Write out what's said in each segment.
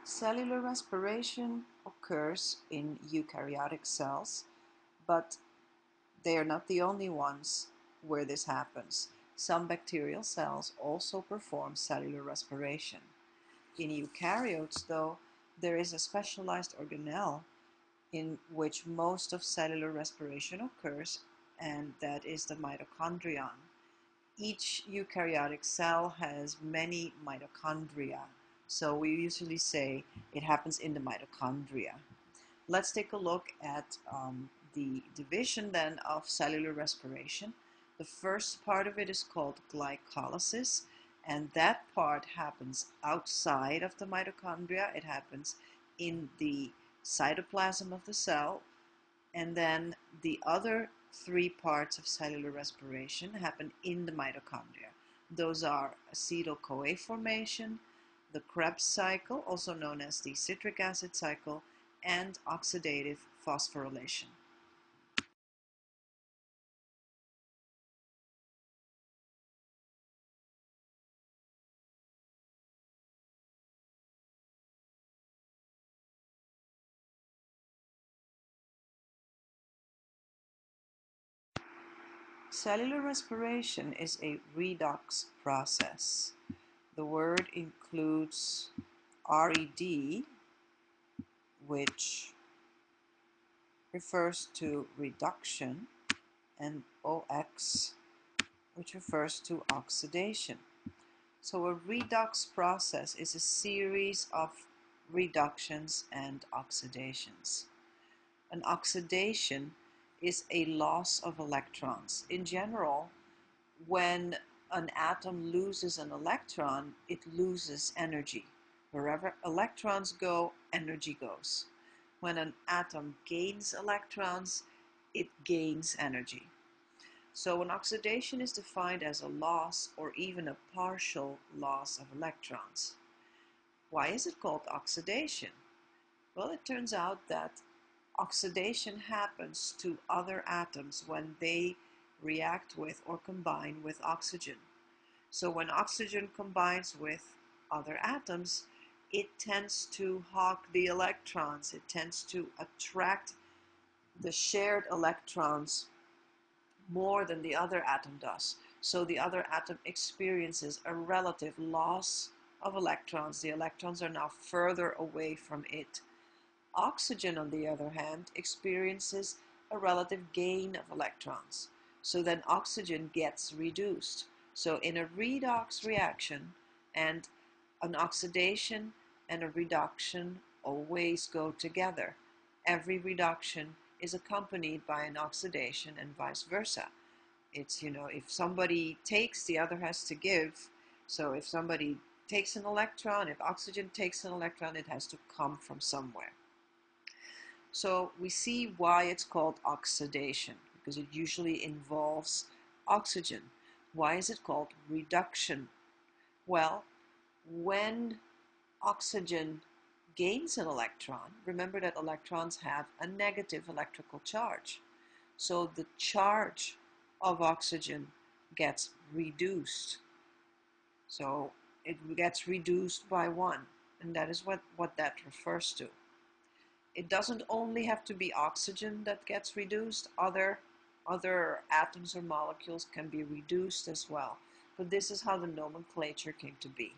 Cellular respiration occurs in eukaryotic cells, but they are not the only ones where this happens. Some bacterial cells also perform cellular respiration. In eukaryotes, though, there is a specialized organelle in which most of cellular respiration occurs, and that is the mitochondrion. Each eukaryotic cell has many mitochondria, so we usually say it happens in the mitochondria. Let's take a look at the division then of cellular respiration. The first part of it is called glycolysis, and that part happens outside of the mitochondria. It happens in the cytoplasm of the cell, and then the other three parts of cellular respiration happen in the mitochondria. Those are acetyl-CoA formation, the Krebs cycle, also known as the citric acid cycle, and oxidative phosphorylation. Cellular respiration is a redox process. The word includes RED, which refers to reduction, and OX, which refers to oxidation. So a redox process is a series of reductions and oxidations. An oxidation is a loss of electrons. In general, when an atom loses an electron, it loses energy. Wherever electrons go, energy goes. When an atom gains electrons, it gains energy. So an oxidation is defined as a loss or even a partial loss of electrons. Why is it called oxidation? Well, it turns out that oxidation happens to other atoms when they react with or combine with oxygen. So when oxygen combines with other atoms, it tends to hawk the electrons. It tends to attract the shared electrons more than the other atom does. So the other atom experiences a relative loss of electrons. The electrons are now further away from it. Oxygen, on the other hand, experiences a relative gain of electrons. So then oxygen gets reduced. So in a redox reaction, and an oxidation and a reduction always go together. Every reduction is accompanied by an oxidation and vice versa. It's, if somebody takes, the other has to give. So if somebody takes an electron, if oxygen takes an electron, it has to come from somewhere. So we see why it's called oxidation, because it usually involves oxygen. Why is it called reduction? Well, when oxygen gains an electron, remember that electrons have a negative electrical charge. So the charge of oxygen gets reduced. So it gets reduced by 1, and that is what that refers to. It doesn't only have to be oxygen that gets reduced. Other atoms or molecules can be reduced as well. But this is how the nomenclature came to be.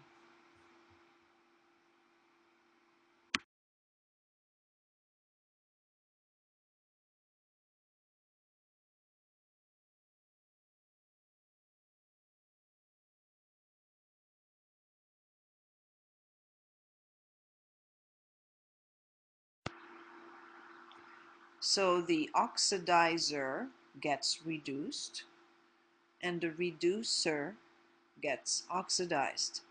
So the oxidizer gets reduced and the reducer gets oxidized.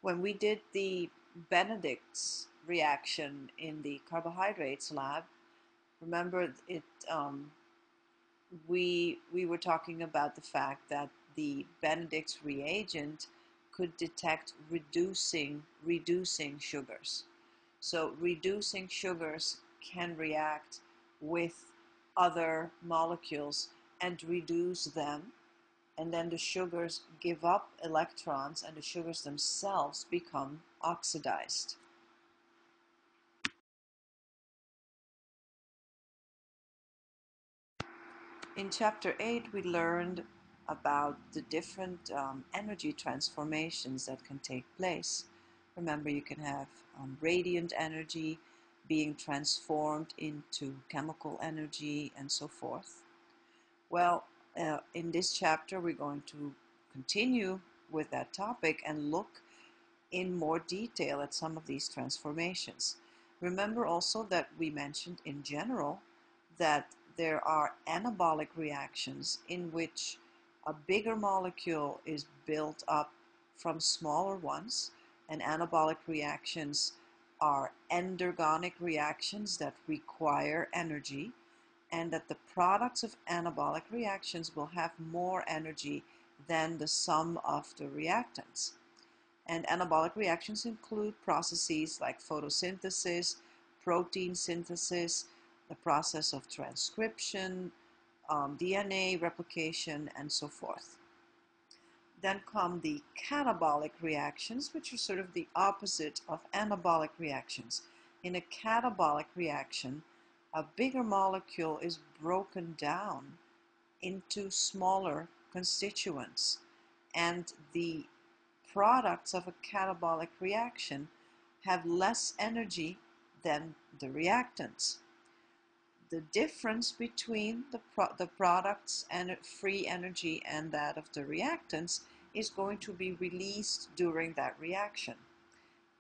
When we did the Benedict's reaction in the carbohydrates lab, remember we were talking about the fact that the Benedict's reagent could detect reducing sugars. So reducing sugars can react with other molecules and reduce them, and then the sugars give up electrons and the sugars themselves become oxidized. In Chapter 8, we learned about the different energy transformations that can take place. Remember, you can have radiant energy being transformed into chemical energy and so forth. Well, in this chapter, we're going to continue with that topic and look in more detail at some of these transformations. Remember also that we mentioned in general that there are anabolic reactions in which a bigger molecule is built up from smaller ones, and anabolic reactions are endergonic reactions that require energy, and that the products of anabolic reactions will have more energy than the sum of the reactants. And anabolic reactions include processes like photosynthesis, protein synthesis, the process of transcription, DNA replication, and so forth. Then come the catabolic reactions, which are sort of the opposite of anabolic reactions. In a catabolic reaction, a bigger molecule is broken down into smaller constituents, and the products of a catabolic reaction have less energy than the reactants. The difference between the product's free energy and that of the reactants is going to be released during that reaction.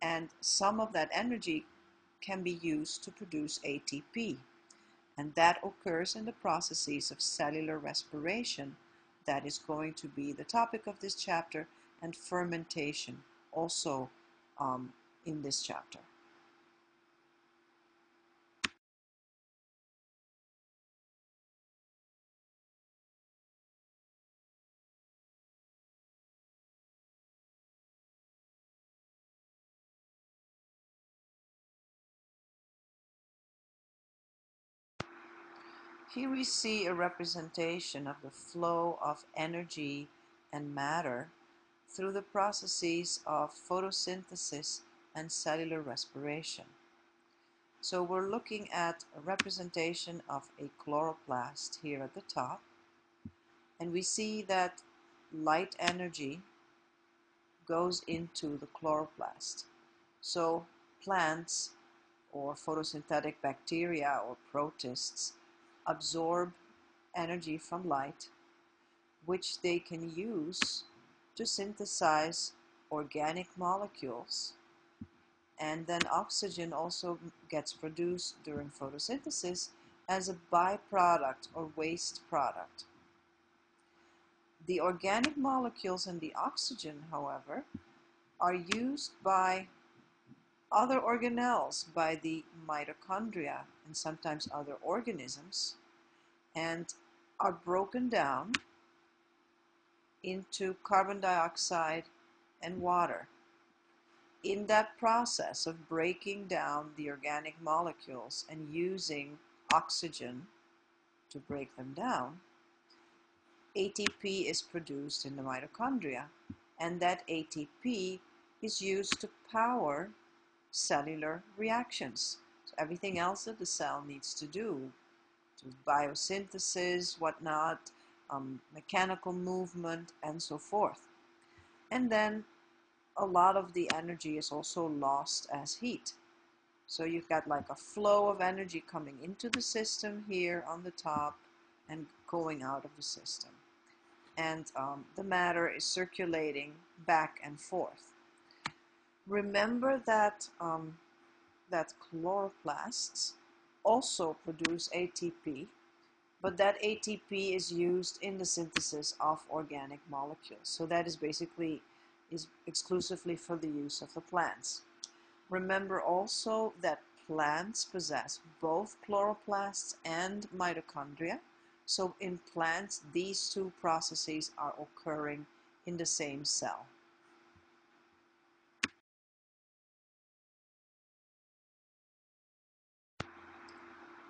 And some of that energy can be used to produce ATP. And that occurs in the processes of cellular respiration. That is going to be the topic of this chapter, and fermentation also in this chapter. Here we see a representation of the flow of energy and matter through the processes of photosynthesis and cellular respiration. So we're looking at a representation of a chloroplast here at the top, and we see that light energy goes into the chloroplast. So plants or photosynthetic bacteria or protists absorb energy from light, which they can use to synthesize organic molecules. And then oxygen also gets produced during photosynthesis as a byproduct or waste product. The organic molecules and the oxygen, however, are used by other organelles, by the mitochondria and sometimes other organisms, and are broken down into carbon dioxide and water. In that process of breaking down the organic molecules and using oxygen to break them down, ATP is produced in the mitochondria, and that ATP is used to power cellular reactions. So everything else that the cell needs to do, to biosynthesis, whatnot, mechanical movement, and so forth. And then a lot of the energy is also lost as heat. So you've got like a flow of energy coming into the system here on the top and going out of the system. And the matter is circulating back and forth. Remember that that chloroplasts also produce ATP, but that ATP is used in the synthesis of organic molecules. So that is exclusively for the use of the plants. Remember also that plants possess both chloroplasts and mitochondria. So in plants, these two processes are occurring in the same cell.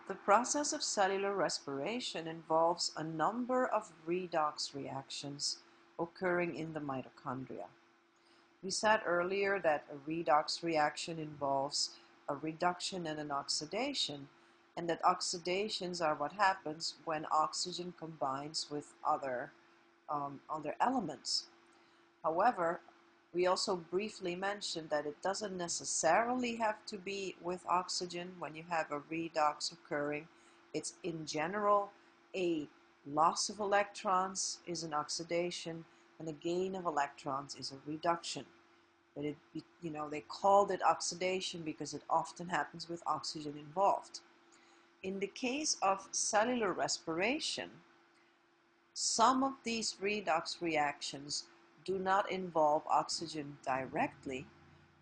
The process of cellular respiration involves a number of redox reactions occurring in the mitochondria. We said earlier that a redox reaction involves a reduction and an oxidation, and that oxidations are what happens when oxygen combines with other elements. However, we also briefly mentioned that it doesn't necessarily have to be with oxygen when you have a redox occurring. It's in general a loss of electrons is an oxidation and a gain of electrons is a reduction. But they called it oxidation because it often happens with oxygen involved. In the case of cellular respiration, some of these redox reactions do not involve oxygen directly,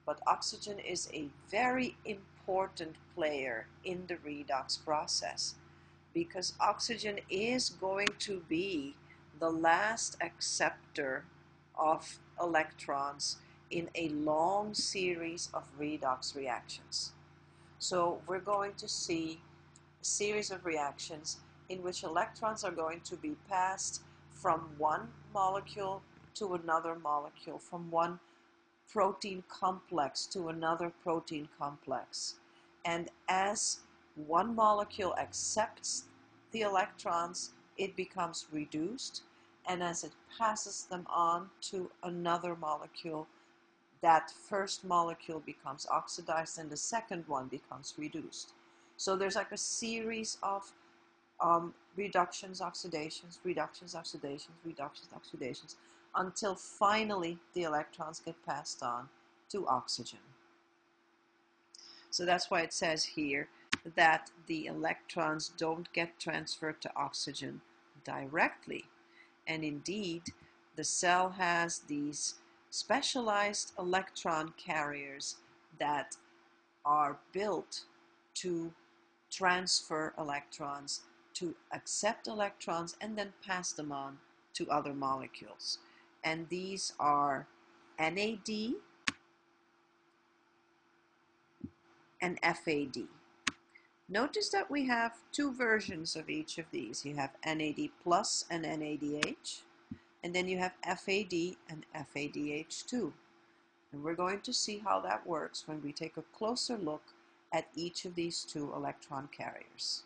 but oxygen is a very important player in the redox process because oxygen is going to be the last acceptor of electrons in a long series of redox reactions. So we're going to see a series of reactions in which electrons are going to be passed from one molecule to another molecule, from one protein complex to another protein complex. And as one molecule accepts the electrons, it becomes reduced, and as it passes them on to another molecule, that first molecule becomes oxidized and the second one becomes reduced. So there's like a series of reductions, oxidations, reductions, oxidations, reductions, oxidations, until finally the electrons get passed on to oxygen. So that's why it says here that the electrons don't get transferred to oxygen directly. And indeed, the cell has these specialized electron carriers that are built to transfer electrons, to accept electrons, and then pass them on to other molecules. And these are NAD and FAD. Notice that we have two versions of each of these. You have NAD plus and NADH, and then you have FAD and FADH2. And we're going to see how that works when we take a closer look at each of these two electron carriers.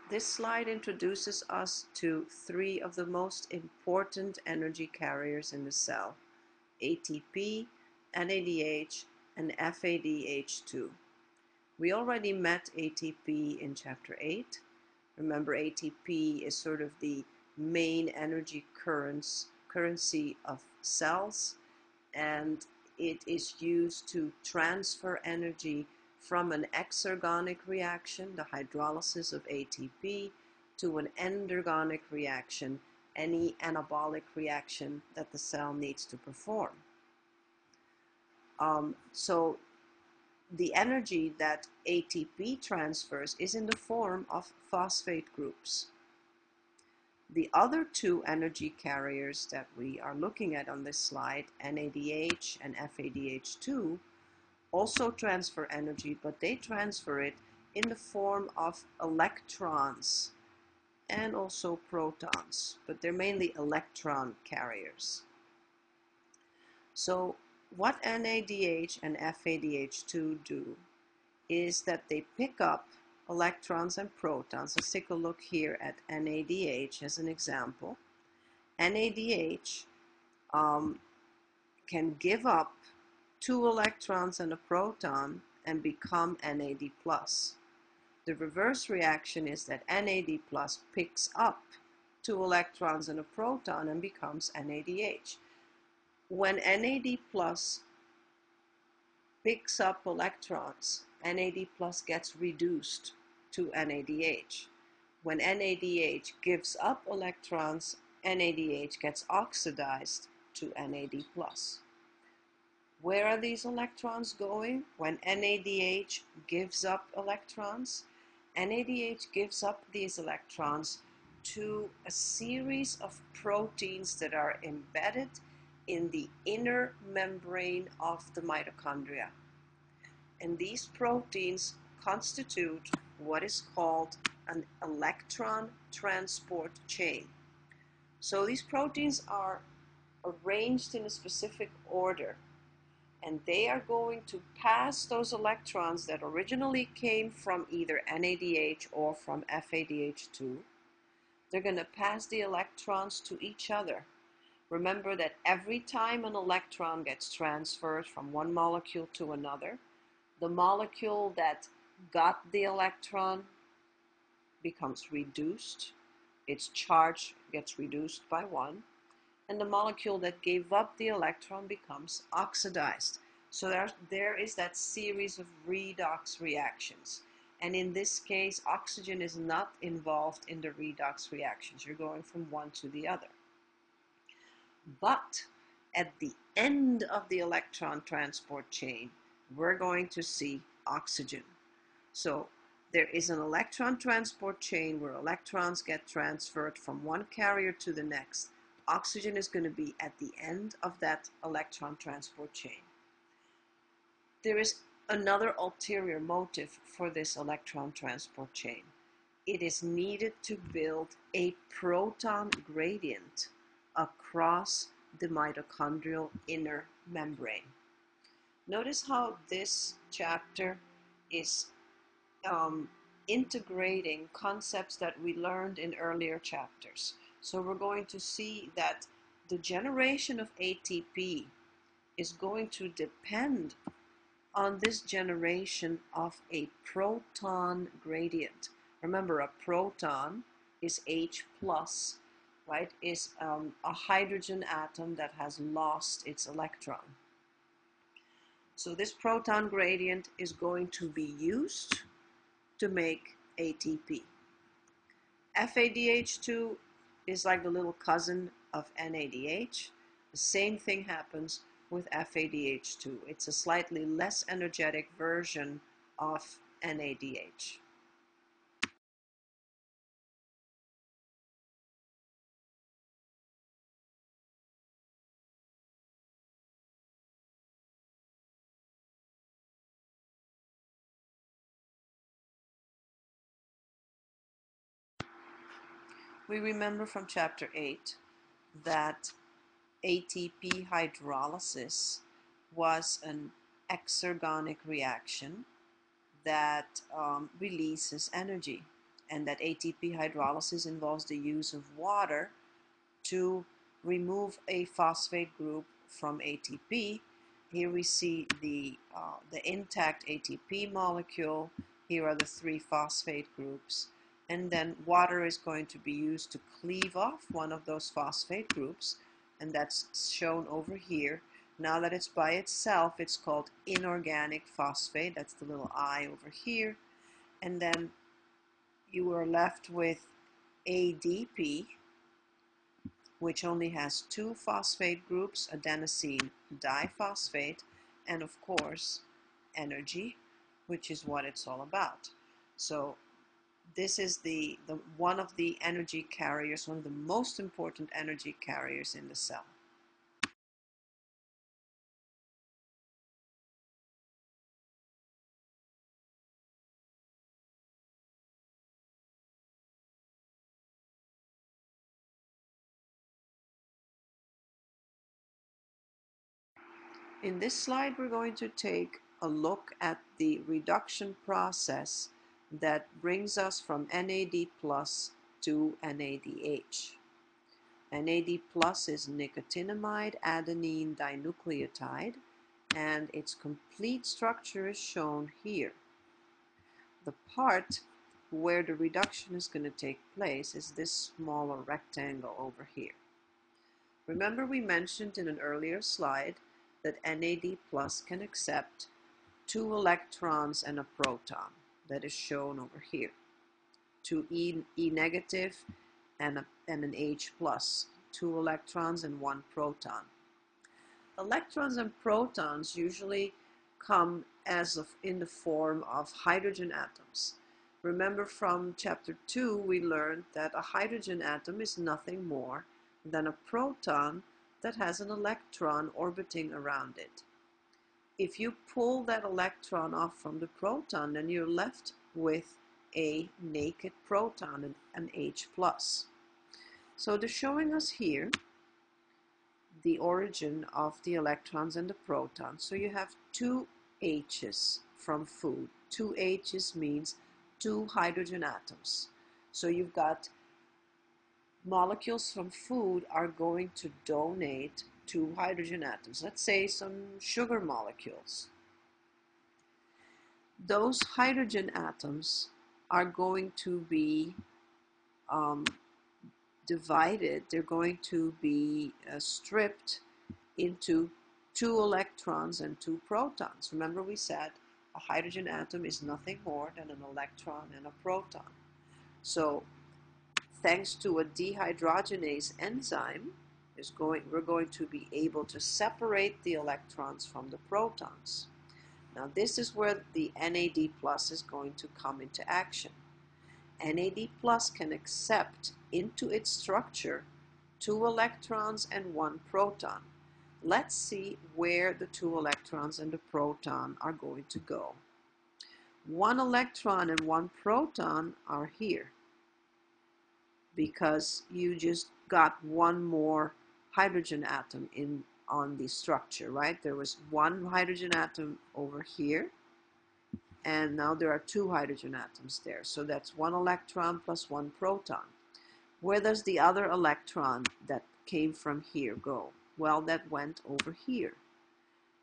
This slide introduces us to three of the most important energy carriers in the cell: ATP, NADH, and FADH2. We already met ATP in Chapter 8. Remember, ATP is sort of the main energy currency of cells, and it is used to transfer energy from an exergonic reaction, the hydrolysis of ATP, to an endergonic reaction, any anabolic reaction that the cell needs to perform. So the energy that ATP transfers is in the form of phosphate groups. The other two energy carriers that we are looking at on this slide, NADH and FADH2, also transfer energy, but they transfer it in the form of electrons and also protons, but they're mainly electron carriers. So what NADH and FADH2 do is that they pick up electrons and protons. Let's take a look here at NADH as an example. NADH can give up 2 electrons and a proton and become NAD+. The reverse reaction is that NAD+ picks up 2 electrons and a proton and becomes NADH. When NAD+ picks up electrons, NAD+ gets reduced to NADH. When NADH gives up electrons, NADH gets oxidized to NAD+. Where are these electrons going when NADH gives up electrons? NADH gives up these electrons to a series of proteins that are embedded in the inner membrane of the mitochondria. And these proteins constitute what is called an electron transport chain. So these proteins are arranged in a specific order, and they are going to pass those electrons that originally came from either NADH or from FADH2. They're going to pass the electrons to each other. Remember that every time an electron gets transferred from one molecule to another, the molecule that got the electron becomes reduced. Its charge gets reduced by 1. And the molecule that gave up the electron becomes oxidized. So there is that series of redox reactions. And in this case, oxygen is not involved in the redox reactions. You're going from one to the other. But at the end of the electron transport chain, we're going to see oxygen. So there is an electron transport chain where electrons get transferred from one carrier to the next. Oxygen is going to be at the end of that electron transport chain. There is another ulterior motive for this electron transport chain. It is needed to build a proton gradient across the mitochondrial inner membrane. Notice how this chapter is integrating concepts that we learned in earlier chapters. So we're going to see that the generation of ATP is going to depend on this generation of a proton gradient. Remember, a proton is H plus, right? Is a hydrogen atom that has lost its electron. So this proton gradient is going to be used to make ATP. FADH2 is like the little cousin of NADH. The same thing happens with FADH2. It's a slightly less energetic version of NADH. We remember from chapter 8 that ATP hydrolysis was an exergonic reaction that releases energy, and that ATP hydrolysis involves the use of water to remove a phosphate group from ATP. Here we see the intact ATP molecule. Here are the 3 phosphate groups. And then water is going to be used to cleave off one of those phosphate groups, and that's shown over here. Now that it's by itself, it's called inorganic phosphate. That's the little I over here. And then you are left with ADP, which only has 2 phosphate groups, adenosine diphosphate, and of course energy, which is what it's all about. So this is the one of the energy carriers, one of the most important energy carriers in the cell. In this slide, we're going to take a look at the reduction process that brings us from NAD plus to NADH. NAD plus is nicotinamide adenine dinucleotide, and its complete structure is shown here. The part where the reduction is going to take place is this smaller rectangle over here. Remember, we mentioned in an earlier slide that NAD plus can accept 2 electrons and a proton. That is shown over here. 2 E negative and an H plus. 2 electrons and 1 proton. Electrons and protons usually come in the form of hydrogen atoms. Remember from chapter 2, we learned that a hydrogen atom is nothing more than a proton that has an electron orbiting around it. If you pull that electron off from the proton, then you're left with a naked proton, an H+. So they're showing us here the origin of the electrons and the protons. So you have two H's from food. Two H's means two hydrogen atoms. So you've got molecules from food are going to donate two hydrogen atoms. Let's say some sugar molecules. Those hydrogen atoms are going to be divided. They're going to be stripped into two electrons and two protons. Remember we said a hydrogen atom is nothing more than an electron and a proton. So thanks to a dehydrogenase enzyme, we're going to be able to separate the electrons from the protons. Now this is where the NAD plus is going to come into action. NAD plus can accept into its structure two electrons and one proton. Let's see where the two electrons and the proton are going to go. One electron and one proton are here because you just got one more hydrogen atom on the structure, right? There was one hydrogen atom over here, and now there are two hydrogen atoms there. So that's one electron plus one proton. Where does the other electron that came from here go? Well, that went over here.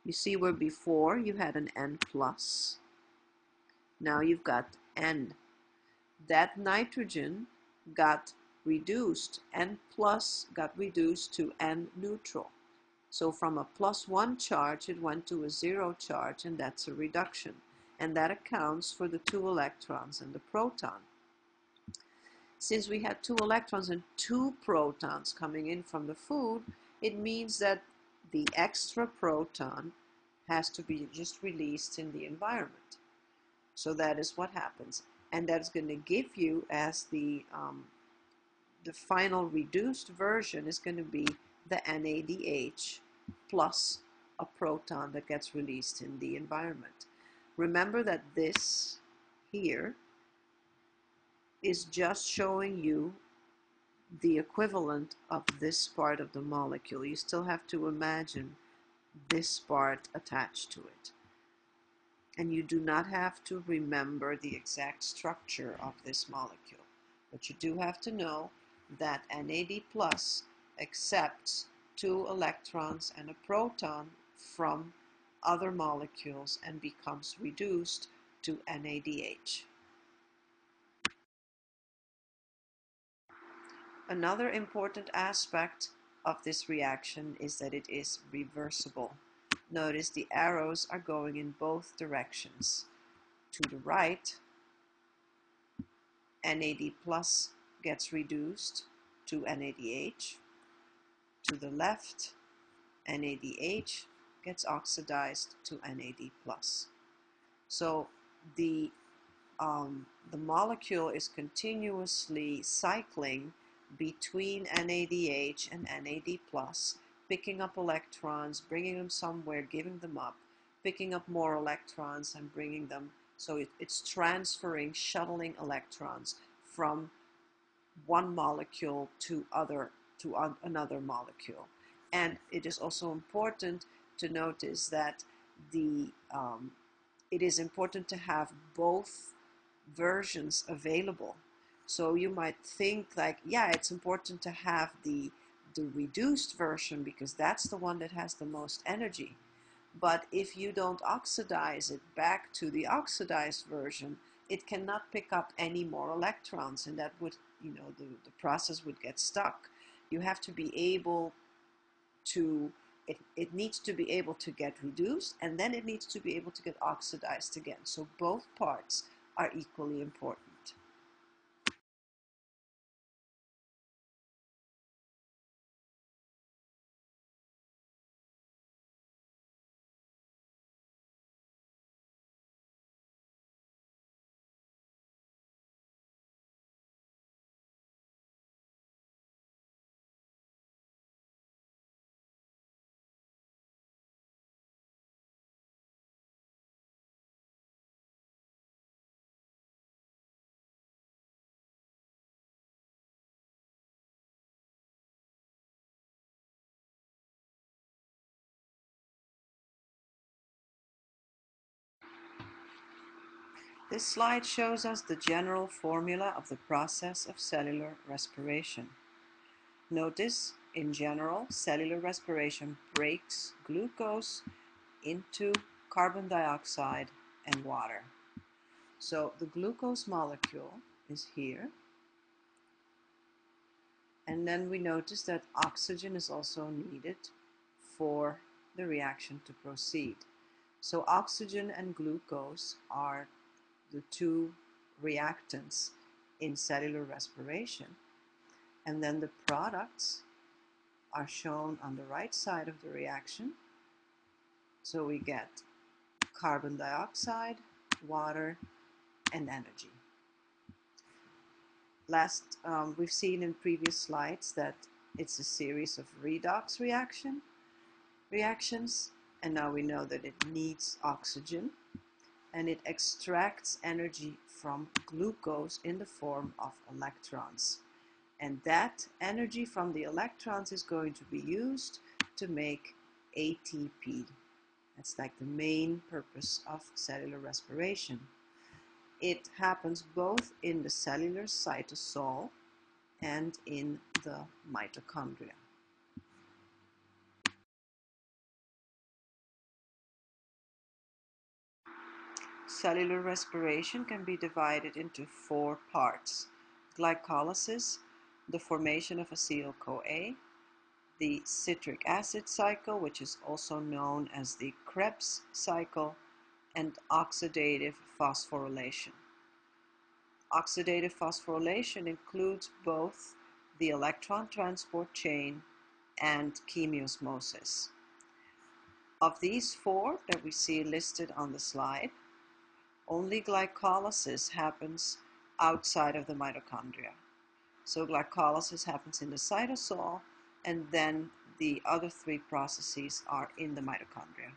You see where before you had an N plus, now you've got N. That nitrogen got reduced, N plus got reduced to N neutral. So from a +1 charge, it went to a 0 charge, and that's a reduction. And that accounts for the two electrons and the proton. Since we had two electrons and two protons coming in from the food, it means that the extra proton has to be just released in the environment. So that is what happens. And that's going to give you, as the final reduced version is going to be the NADH plus a proton that gets released in the environment. Remember that this here is just showing you the equivalent of this part of the molecule. You still have to imagine this part attached to it. And you do not have to remember the exact structure of this molecule. But you do have to know that NAD plus accepts two electrons and a proton from other molecules and becomes reduced to NADH. Another important aspect of this reaction is that it is reversible. Notice the arrows are going in both directions. To the right, NAD plus gets reduced to NADH. To the left, NADH gets oxidized to NAD plus. So the molecule is continuously cycling between NADH and NAD plus, picking up electrons, bringing them somewhere, giving them up, picking up more electrons and bringing them. So it's transferring, shuttling electrons from one molecule to another molecule. And it is also important to notice that it is important to have both versions available. So you might think like, yeah, it's important to have the reduced version because that's the one that has the most energy. But if you don't oxidize it back to the oxidized version, it cannot pick up any more electrons, and that would, the process would get stuck. You have to be able to, it needs to be able to get reduced, and then it needs to be able to get oxidized again. So both parts are equally important. This slide shows us the general formula of the process of cellular respiration. Notice, in general, cellular respiration breaks glucose into carbon dioxide and water. So the glucose molecule is here. And then we notice that oxygen is also needed for the reaction to proceed. So oxygen and glucose are the two reactants in cellular respiration. And then the products are shown on the right side of the reaction. So we get carbon dioxide, water, and energy. We've seen in previous slides that it's a series of redox reactions, and now we know that it needs oxygen, and it extracts energy from glucose in the form of electrons. And that energy from the electrons is going to be used to make ATP. That's like the main purpose of cellular respiration. It happens both in the cellular cytosol and in the mitochondria. Cellular respiration can be divided into 4 parts: glycolysis, the formation of acetyl-CoA, the citric acid cycle, which is also known as the Krebs cycle, and oxidative phosphorylation. Oxidative phosphorylation includes both the electron transport chain and chemiosmosis. Of these 4 that we see listed on the slide, only glycolysis happens outside of the mitochondria. So glycolysis happens in the cytosol, and then the other 3 processes are in the mitochondria.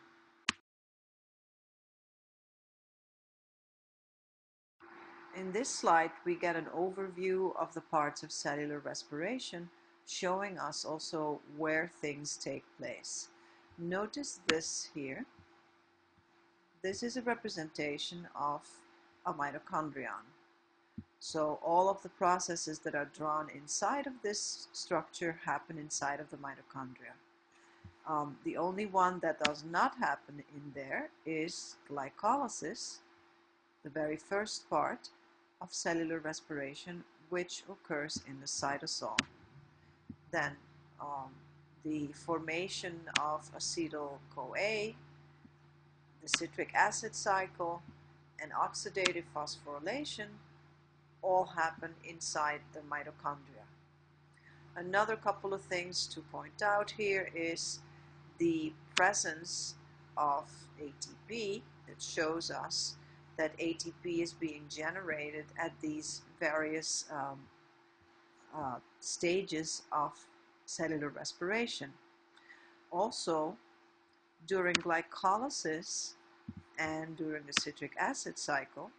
In this slide, we get an overview of the parts of cellular respiration, showing us also where things take place. Notice this here. This is a representation of a mitochondrion. So all of the processes that are drawn inside of this structure happen inside of the mitochondria. The only one that does not happen in there is glycolysis, the very first part of cellular respiration, which occurs in the cytosol. Then the formation of acetyl-CoA, the citric acid cycle, and oxidative phosphorylation all happen inside the mitochondria. Another couple of things to point out here is the presence of ATP that shows us that ATP is being generated at these various stages of cellular respiration. Also, during glycolysis and during the citric acid cycle,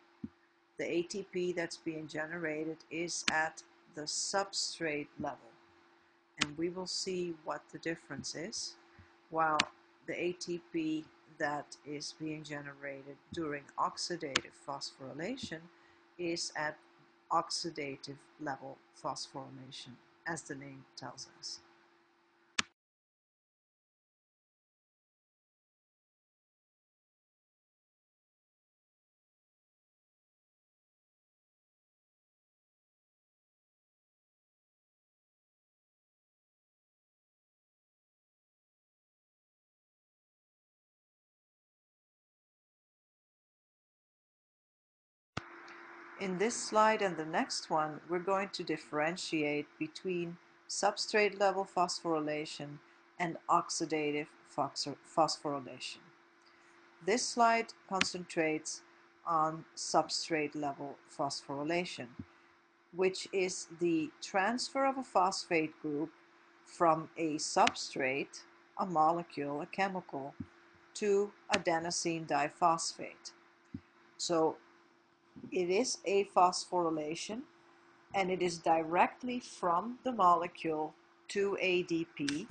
the ATP that's being generated is at the substrate level. And we will see what the difference is, while the ATP that is being generated during oxidative phosphorylation is at oxidative level phosphorylation, as the name tells us. In this slide and the next one, we're going to differentiate between substrate level phosphorylation and oxidative phosphorylation. This slide concentrates on substrate level phosphorylation, which is the transfer of a phosphate group from a substrate, a molecule, a chemical, to adenosine diphosphate. So it is a phosphorylation, and it is directly from the molecule to ADP,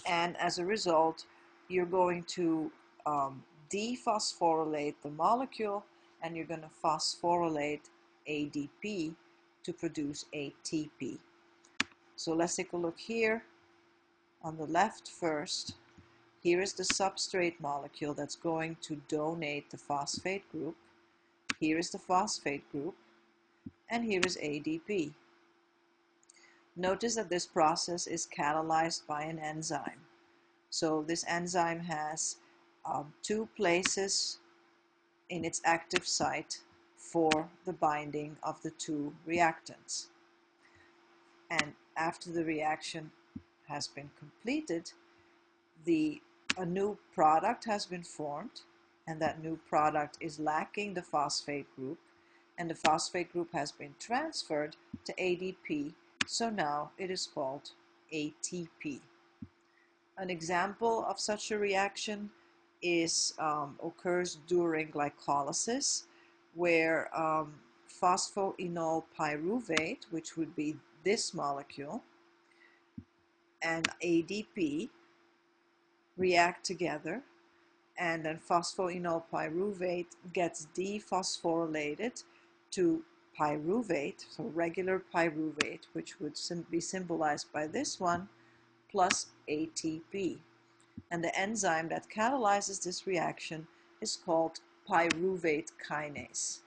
and as a result you're going to dephosphorylate the molecule, and you're going to phosphorylate ADP to produce ATP. So let's take a look here. On the left first, here is the substrate molecule that's going to donate the phosphate group. Here is the phosphate group, and here is ADP. Notice that this process is catalyzed by an enzyme. So this enzyme has two places in its active site for the binding of the two reactants. And after the reaction has been completed, a new product has been formed, and that new product is lacking the phosphate group, and the phosphate group has been transferred to ADP, so now it is called ATP. An example of such a reaction occurs during glycolysis, where phosphoenol pyruvate, which would be this molecule, and ADP react together, and then phosphoenol pyruvate gets dephosphorylated to pyruvate, so regular pyruvate, which would be symbolized by this one, plus ATP. And the enzyme that catalyzes this reaction is called pyruvate kinase.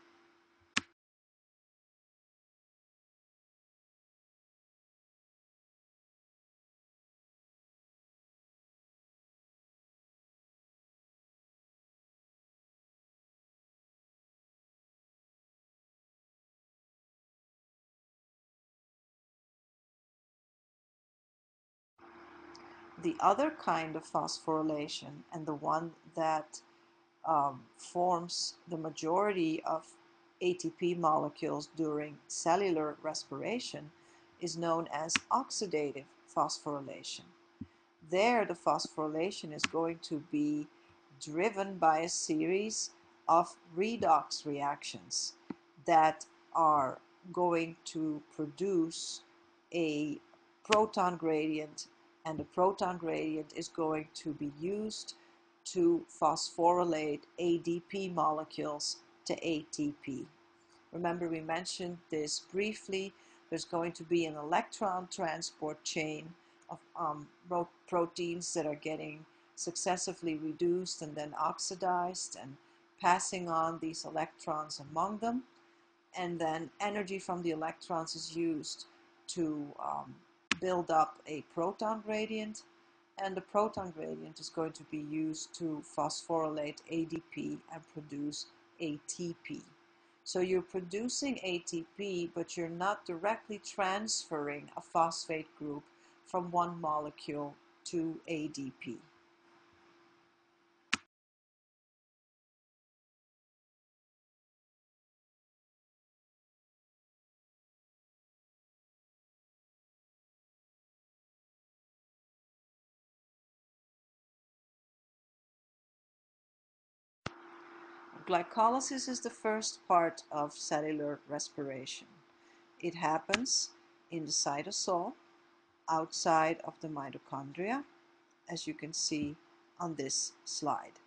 The other kind of phosphorylation, and the one that forms the majority of ATP molecules during cellular respiration, is known as oxidative phosphorylation. There, the phosphorylation is going to be driven by a series of redox reactions that are going to produce a proton gradient, and the proton gradient is going to be used to phosphorylate ADP molecules to ATP. Remember, we mentioned this briefly. There's going to be an electron transport chain of proteins that are getting successively reduced and then oxidized and passing on these electrons among them. And then energy from the electrons is used to build up a proton gradient, and the proton gradient is going to be used to phosphorylate ADP and produce ATP. So you're producing ATP, but you're not directly transferring a phosphate group from one molecule to ADP. Glycolysis is the first part of cellular respiration. It happens in the cytosol outside of the mitochondria, as you can see on this slide.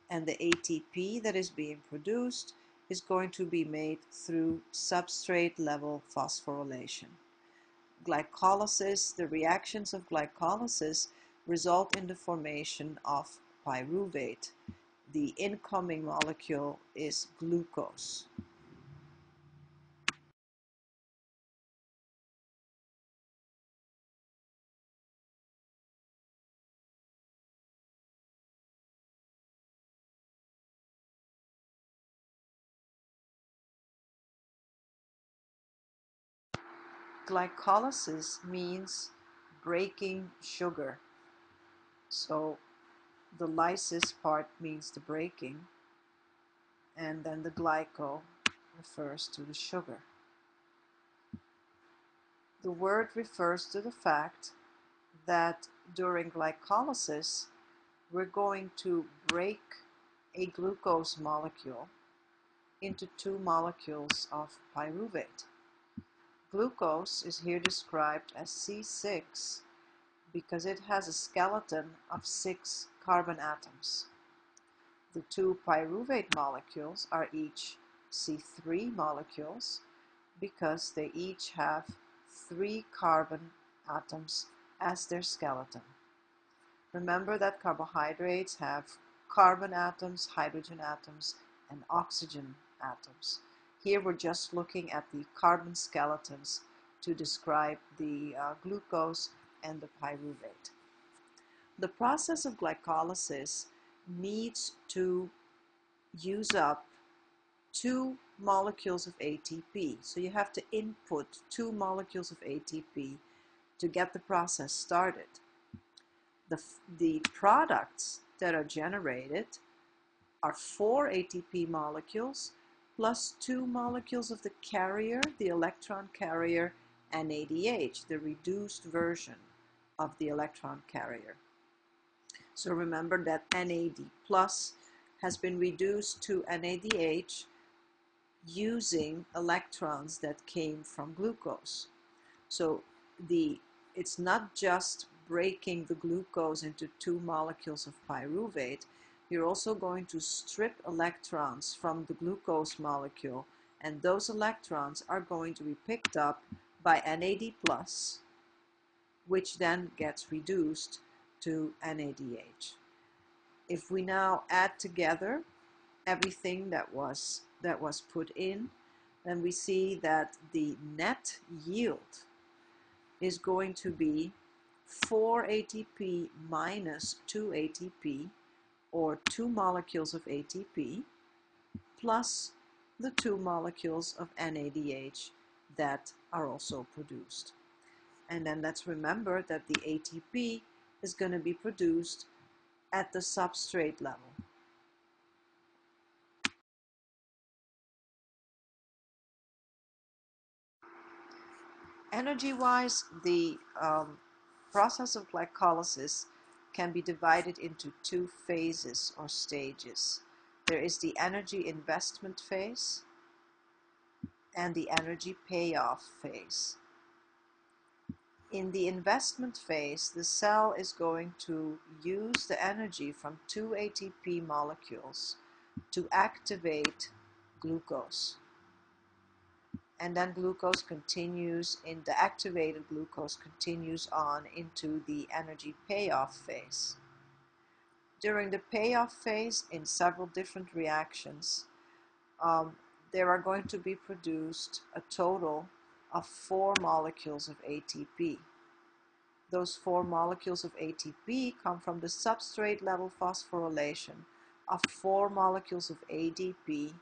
And the ATP that is being produced is going to be made through substrate level phosphorylation. Glycolysis, the reactions of glycolysis result in the formation of pyruvate. The incoming molecule is glucose. Glycolysis means breaking sugar. So the lysis part means the breaking, and then the glyco refers to the sugar. The word refers to the fact that during glycolysis, we're going to break a glucose molecule into two molecules of pyruvate. Glucose is here described as C6 because it has a skeleton of 6 carbon atoms. The two pyruvate molecules are each see 3 molecules because they each have 3 carbon atoms as their skeleton. Remember that carbohydrates have carbon atoms, hydrogen atoms, and oxygen atoms. Here we're just looking at the carbon skeletons to describe the glucose and the pyruvate. The process of glycolysis needs to use up 2 molecules of ATP. So you have to input 2 molecules of ATP to get the process started. The products that are generated are 4 ATP molecules plus 2 molecules of the carrier, the electron carrier, NADH, the reduced version of the electron carrier. So remember that NAD plus has been reduced to NADH using electrons that came from glucose. So it's not just breaking the glucose into 2 molecules of pyruvate. You're also going to strip electrons from the glucose molecule, and those electrons are going to be picked up by NAD+, which then gets reduced to NADH. If we now add together everything that was put in, then we see that the net yield is going to be 4 ATP minus 2 ATP, or 2 molecules of ATP, plus the 2 molecules of NADH that are also produced. And then let's remember that the ATP is going to be produced at the substrate level. Energy-wise, the process of glycolysis can be divided into 2 phases or stages. There is the energy investment phase and the energy payoff phase. In the investment phase, the cell is going to use the energy from 2 ATP molecules to activate glucose. And then glucose continues, in the activated glucose continues on into the energy payoff phase. During the payoff phase, in several different reactions, there are going to be produced a total of 4 molecules of ATP. Those 4 molecules of ATP come from the substrate level phosphorylation of 4 molecules of ADP,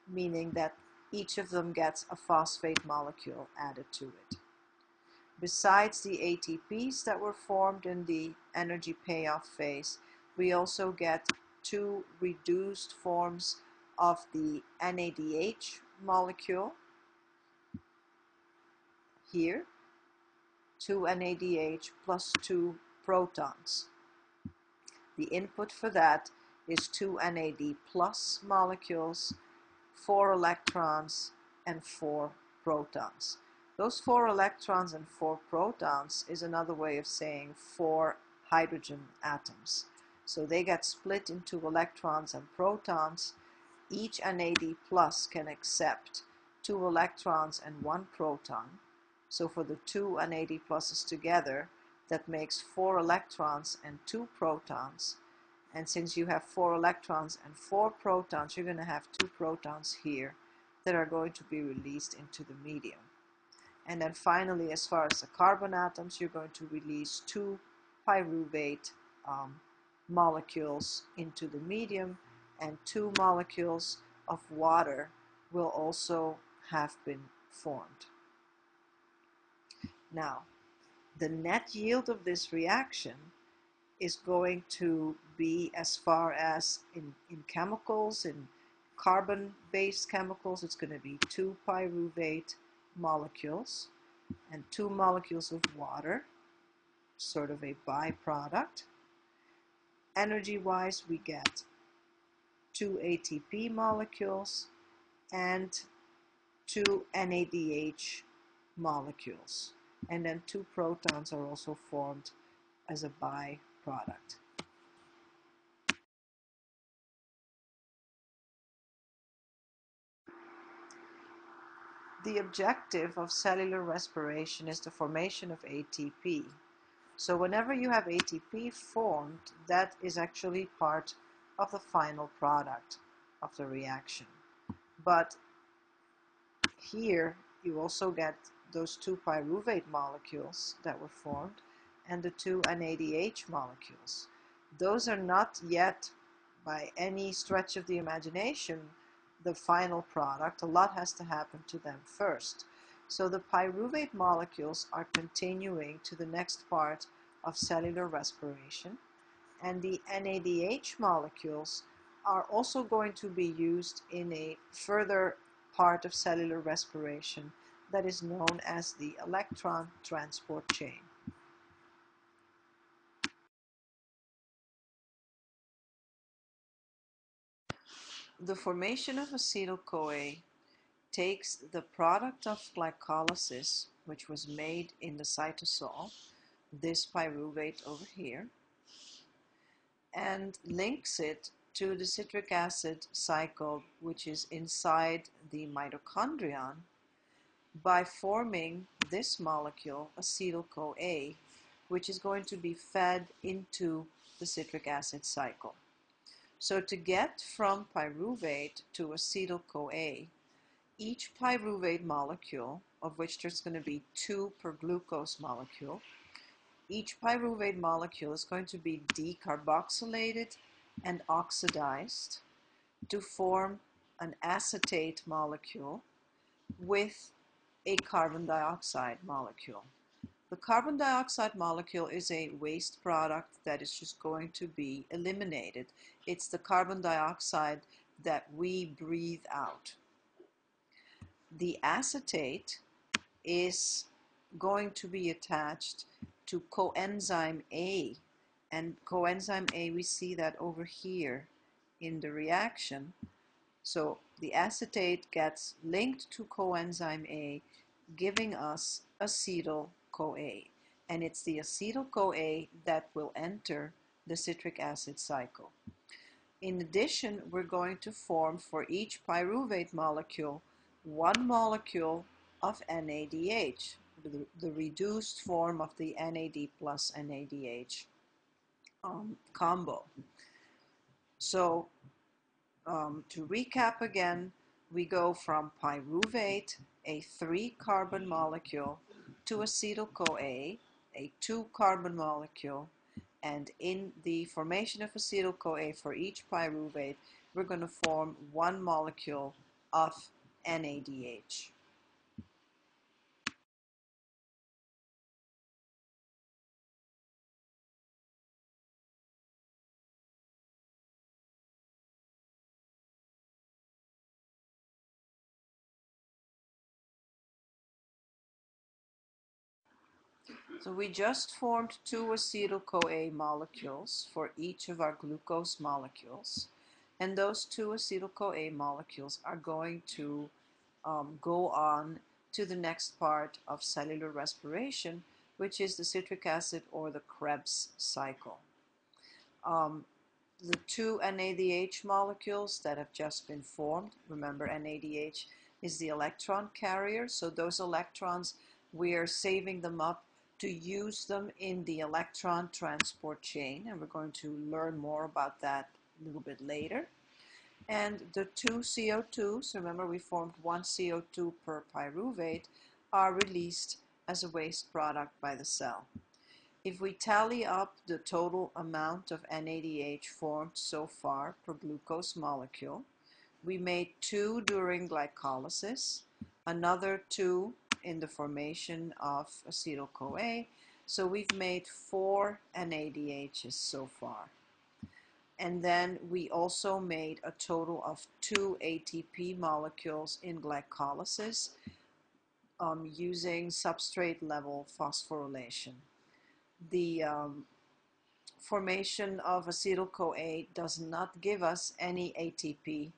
meaning that each of them gets a phosphate molecule added to it. Besides the ATPs that were formed in the energy payoff phase, we also get 2 reduced forms of the NADH molecule here, 2 NADH plus 2 protons. The input for that is 2 NAD plus molecules, 4 electrons, and 4 protons. Those 4 electrons and 4 protons is another way of saying 4 hydrogen atoms. So they get split into electrons and protons. Each NAD plus can accept 2 electrons and 1 proton. So for the 2 NAD pluses together, that makes 4 electrons and 2 protons. And since you have 4 electrons and 4 protons, you're going to have 2 protons here that are going to be released into the medium. And then finally, as far as the carbon atoms, you're going to release 2 pyruvate molecules into the medium, and 2 molecules of water will also have been formed. Now, the net yield of this reaction is going to be, as far as in chemicals, in carbon-based chemicals, it's going to be 2 pyruvate molecules and 2 molecules of water, sort of a byproduct. Energy-wise, we get 2 ATP molecules and 2 NADH molecules. And then 2 protons are also formed as a byproduct. The objective of cellular respiration is the formation of ATP. So whenever you have ATP formed, that is actually part of the final product of the reaction. But here you also get those two pyruvate molecules that were formed and the two NADH molecules. Those are not yet, by any stretch of the imagination, the final product. A lot has to happen to them first. So the pyruvate molecules are continuing to the next part of cellular respiration, and the NADH molecules are also going to be used in a further part of cellular respiration that is known as the electron transport chain. The formation of acetyl-CoA takes the product of glycolysis, which was made in the cytosol, this pyruvate over here, and links it to the citric acid cycle, which is inside the mitochondrion, by forming this molecule, acetyl-CoA, which is going to be fed into the citric acid cycle. So to get from pyruvate to acetyl-CoA, each pyruvate molecule, of which there's going to be 2 per glucose molecule, each pyruvate molecule is going to be decarboxylated and oxidized to form an acetate molecule with a carbon dioxide molecule. The carbon dioxide molecule is a waste product that is just going to be eliminated. It's the carbon dioxide that we breathe out. The acetate is going to be attached to coenzyme A, and coenzyme A, we see that over here in the reaction. So the acetate gets linked to coenzyme A, giving us acetyl-CoA, and it's the acetyl-CoA that will enter the citric acid cycle. In addition, we're going to form for each pyruvate molecule 1 molecule of NADH, the reduced form of the NAD plus NADH combo. So to recap again, we go from pyruvate, a 3-carbon molecule, to acetyl-CoA, a 2-carbon molecule, and in the formation of acetyl-CoA for each pyruvate, we're going to form 1 molecule of NADH. So we just formed 2 acetyl-CoA molecules for each of our glucose molecules, and those 2 acetyl-CoA molecules are going to go on to the next part of cellular respiration, which is the citric acid or the Krebs cycle. The 2 NADH molecules that have just been formed, remember NADH is the electron carrier, so those electrons, we are saving them up to use them in the electron transport chain, and we're going to learn more about that a little bit later. And the 2 CO2s, remember we formed 1 CO2 per pyruvate, are released as a waste product by the cell. If we tally up the total amount of NADH formed so far per glucose molecule, we made 2 during glycolysis, another 2 in the formation of acetyl-CoA, so we've made 4 NADHs so far. And then we also made a total of 2 ATP molecules in glycolysis using substrate level phosphorylation. The formation of acetyl-CoA does not give us any ATP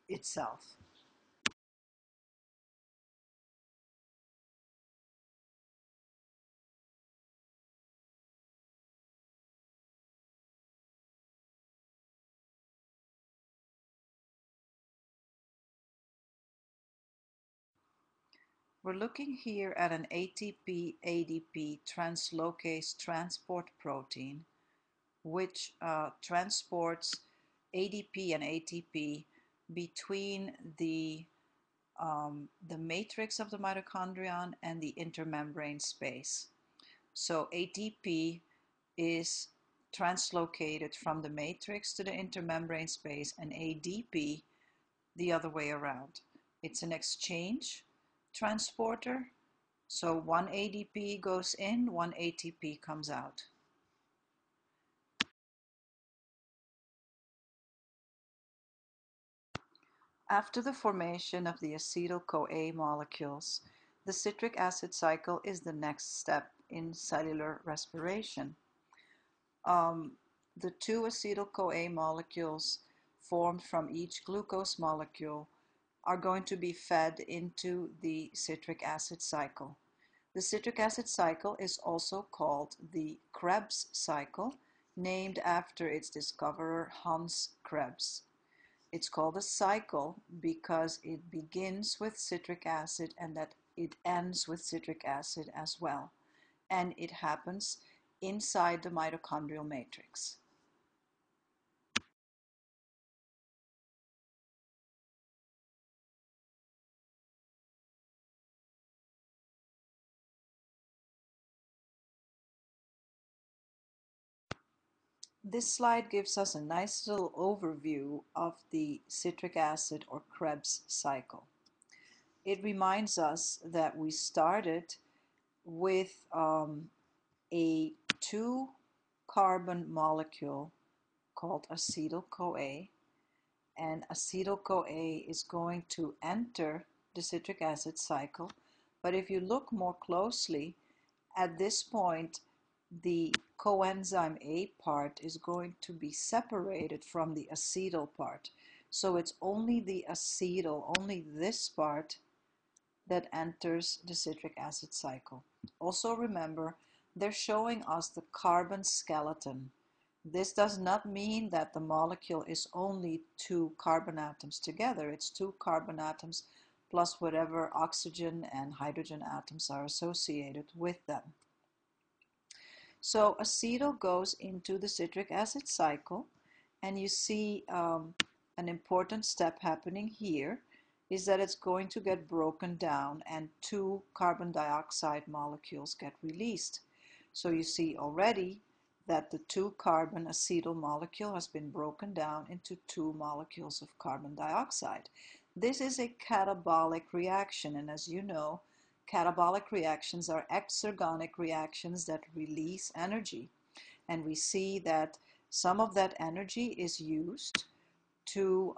itself. We're looking here at an ATP-ADP translocase transport protein, which transports ADP and ATP between the matrix of the mitochondrion and the intermembrane space. So ATP is translocated from the matrix to the intermembrane space, and ADP the other way around. It's an exchange transporter. So one ADP goes in, one ATP comes out. After the formation of the acetyl-CoA molecules, the citric acid cycle is the next step in cellular respiration. The two acetyl-CoA molecules formed from each glucose molecule are going to be fed into the citric acid cycle. The citric acid cycle is also called the Krebs cycle, named after its discoverer Hans Krebs. It's called a cycle because it begins with citric acid and that it ends with citric acid as well. And it happens inside the mitochondrial matrix. This slide gives us a nice little overview of the citric acid or Krebs cycle. It reminds us that we started with a 2-carbon molecule called acetyl-CoA, and acetyl-CoA is going to enter the citric acid cycle. But if you look more closely, at this point, the coenzyme A part is going to be separated from the acetyl part. So it's only the acetyl, only this part, that enters the citric acid cycle. Also remember, they're showing us the carbon skeleton. This does not mean that the molecule is only 2 carbon atoms together. It's 2 carbon atoms plus whatever oxygen and hydrogen atoms are associated with them. So acetyl goes into the citric acid cycle, and you see an important step happening here is that it's going to get broken down and 2 carbon dioxide molecules get released. So you see already that the 2-carbon acetyl molecule has been broken down into 2 molecules of carbon dioxide. This is a catabolic reaction, and as you know, catabolic reactions are exergonic reactions that release energy. And we see that some of that energy is used to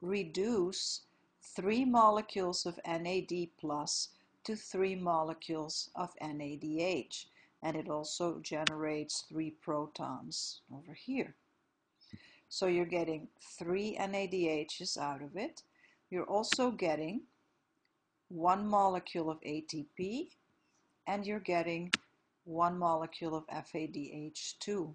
reduce 3 molecules of NAD plus to 3 molecules of NADH. And it also generates 3 protons over here. So you're getting 3 NADHs out of it. You're also getting 1 molecule of ATP, and you're getting 1 molecule of FADH2.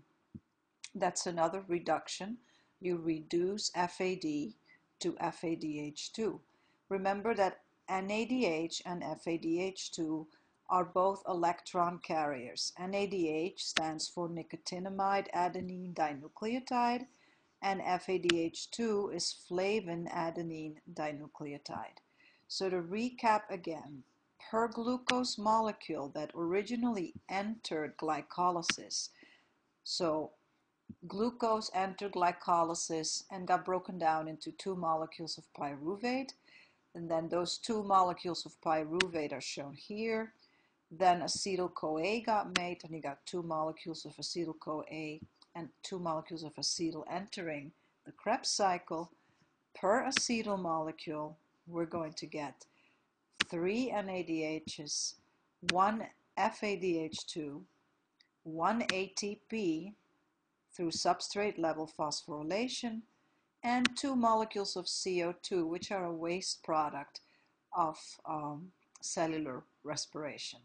That's another reduction. You reduce FAD to FADH2. Remember that NADH and FADH2 are both electron carriers. NADH stands for nicotinamide adenine dinucleotide, and FADH2 is flavin adenine dinucleotide. So to recap again, per glucose molecule that originally entered glycolysis, so glucose entered glycolysis and got broken down into 2 molecules of pyruvate, and then those 2 molecules of pyruvate are shown here. Then acetyl-CoA got made, and you got 2 molecules of acetyl-CoA and 2 molecules of acetyl entering the Krebs cycle. Per acetyl molecule, we're going to get 3 NADHs, 1 FADH2, 1 ATP through substrate level phosphorylation, and 2 molecules of CO2, which are a waste product of cellular respiration.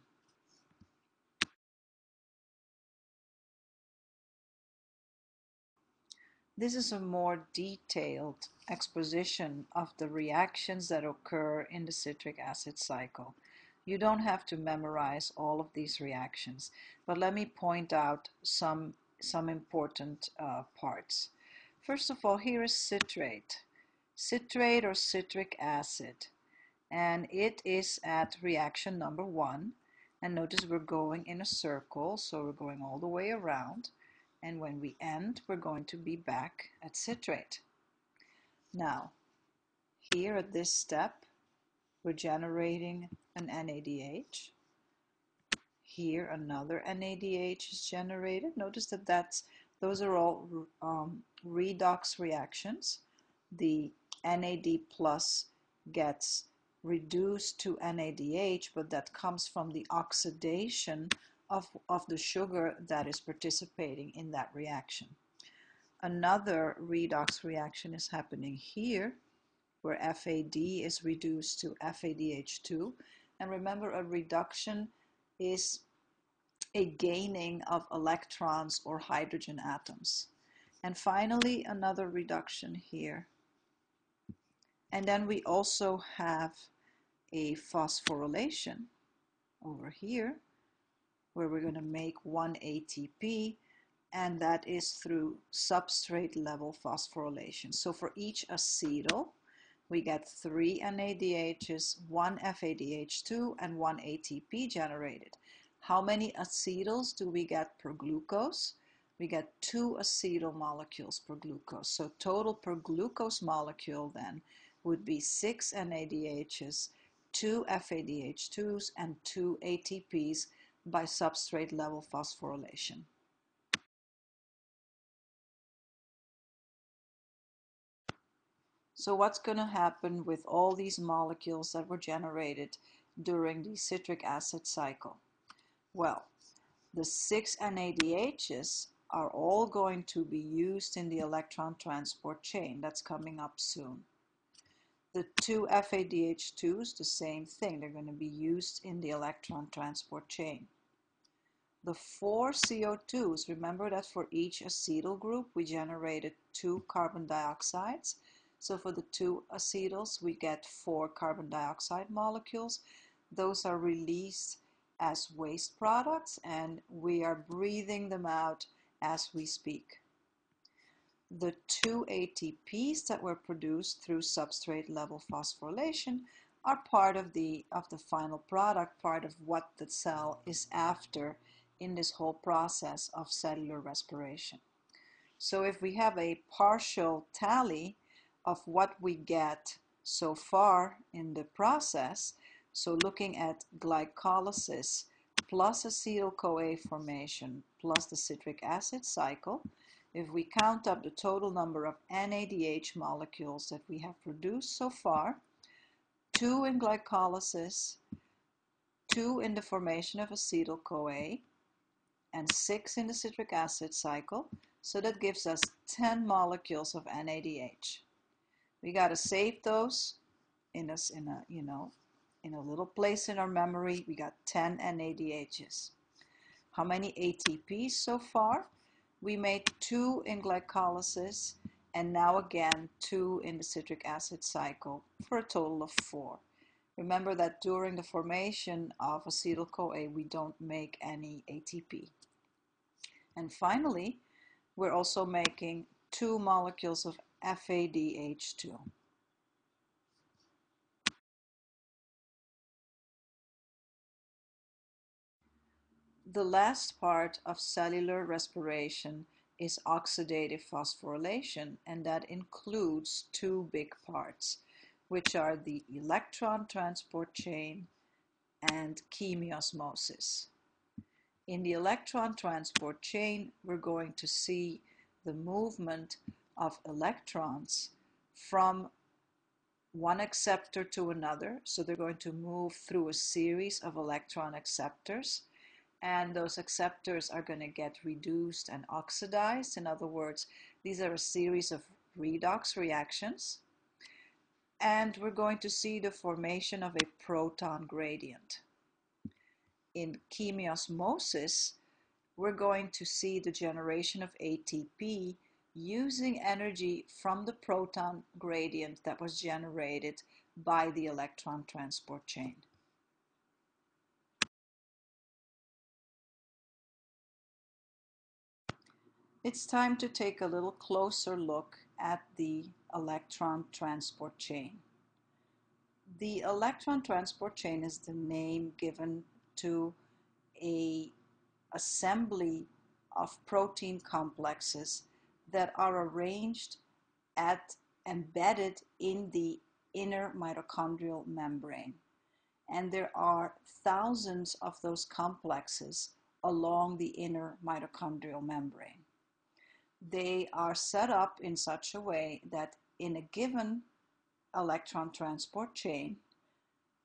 This is a more detailed exposition of the reactions that occur in the citric acid cycle. You don't have to memorize all of these reactions, but let me point out some important parts. First of all, here is citrate. Citrate or citric acid, and it is at reaction number 1. And notice we're going in a circle, so we're going all the way around. And when we end, we're going to be back at citrate. Now, here at this step, we're generating an NADH. Here, another NADH is generated. Notice that those are all redox reactions. The NAD plus gets reduced to NADH, but that comes from the oxidation of the sugar that is participating in that reaction. Another redox reaction is happening here, where FAD is reduced to FADH2. And remember, a reduction is a gaining of electrons or hydrogen atoms. And finally, another reduction here. And then we also have a phosphorylation over here, where we're going to make 1 ATP, and that is through substrate level phosphorylation. So for each acetyl, we get 3 NADHs, 1 FADH2, and 1 ATP generated. How many acetyls do we get per glucose? We get 2 acetyl molecules per glucose. So total per glucose molecule then would be 6 NADHs, 2 FADH2s, and 2 ATPs by substrate level phosphorylation. So what's going to happen with all these molecules that were generated during the citric acid cycle? Well, the 6 NADHs are all going to be used in the electron transport chain. That's coming up soon. The 2 FADH2s, the same thing. They're going to be used in the electron transport chain. The 4 CO2s, remember that for each acetyl group we generated 2 carbon dioxides. So for the 2 acetyls we get 4 carbon dioxide molecules. Those are released as waste products and we are breathing them out as we speak. The 2 ATPs that were produced through substrate level phosphorylation are part of the final product, part of what the cell is after in this whole process of cellular respiration. So if we have a partial tally of what we get so far in the process, so looking at glycolysis plus acetyl-CoA formation plus the citric acid cycle, if we count up the total number of NADH molecules that we have produced so far, 2 in glycolysis, 2 in the formation of acetyl-CoA, and 6 in the citric acid cycle, so that gives us 10 molecules of NADH. We got to save those in a little place in our memory. We got 10 NADHs. How many ATPs so far? We made 2 in glycolysis and now again 2 in the citric acid cycle for a total of 4. Remember that during the formation of acetyl-CoA we don't make any ATP. And finally, we're also making 2 molecules of FADH2. The last part of cellular respiration is oxidative phosphorylation, and that includes 2 big parts, which are the electron transport chain and chemiosmosis. In the electron transport chain, we're going to see the movement of electrons from one acceptor to another. So they're going to move through a series of electron acceptors, and those acceptors are going to get reduced and oxidized. In other words, these are a series of redox reactions, and we're going to see the formation of a proton gradient. In chemiosmosis, we're going to see the generation of ATP using energy from the proton gradient that was generated by the electron transport chain. It's time to take a little closer look at the electron transport chain. The electron transport chain is the name given to an assembly of protein complexes that are arranged embedded in the inner mitochondrial membrane. And there are thousands of those complexes along the inner mitochondrial membrane. They are set up in such a way that in a given electron transport chain,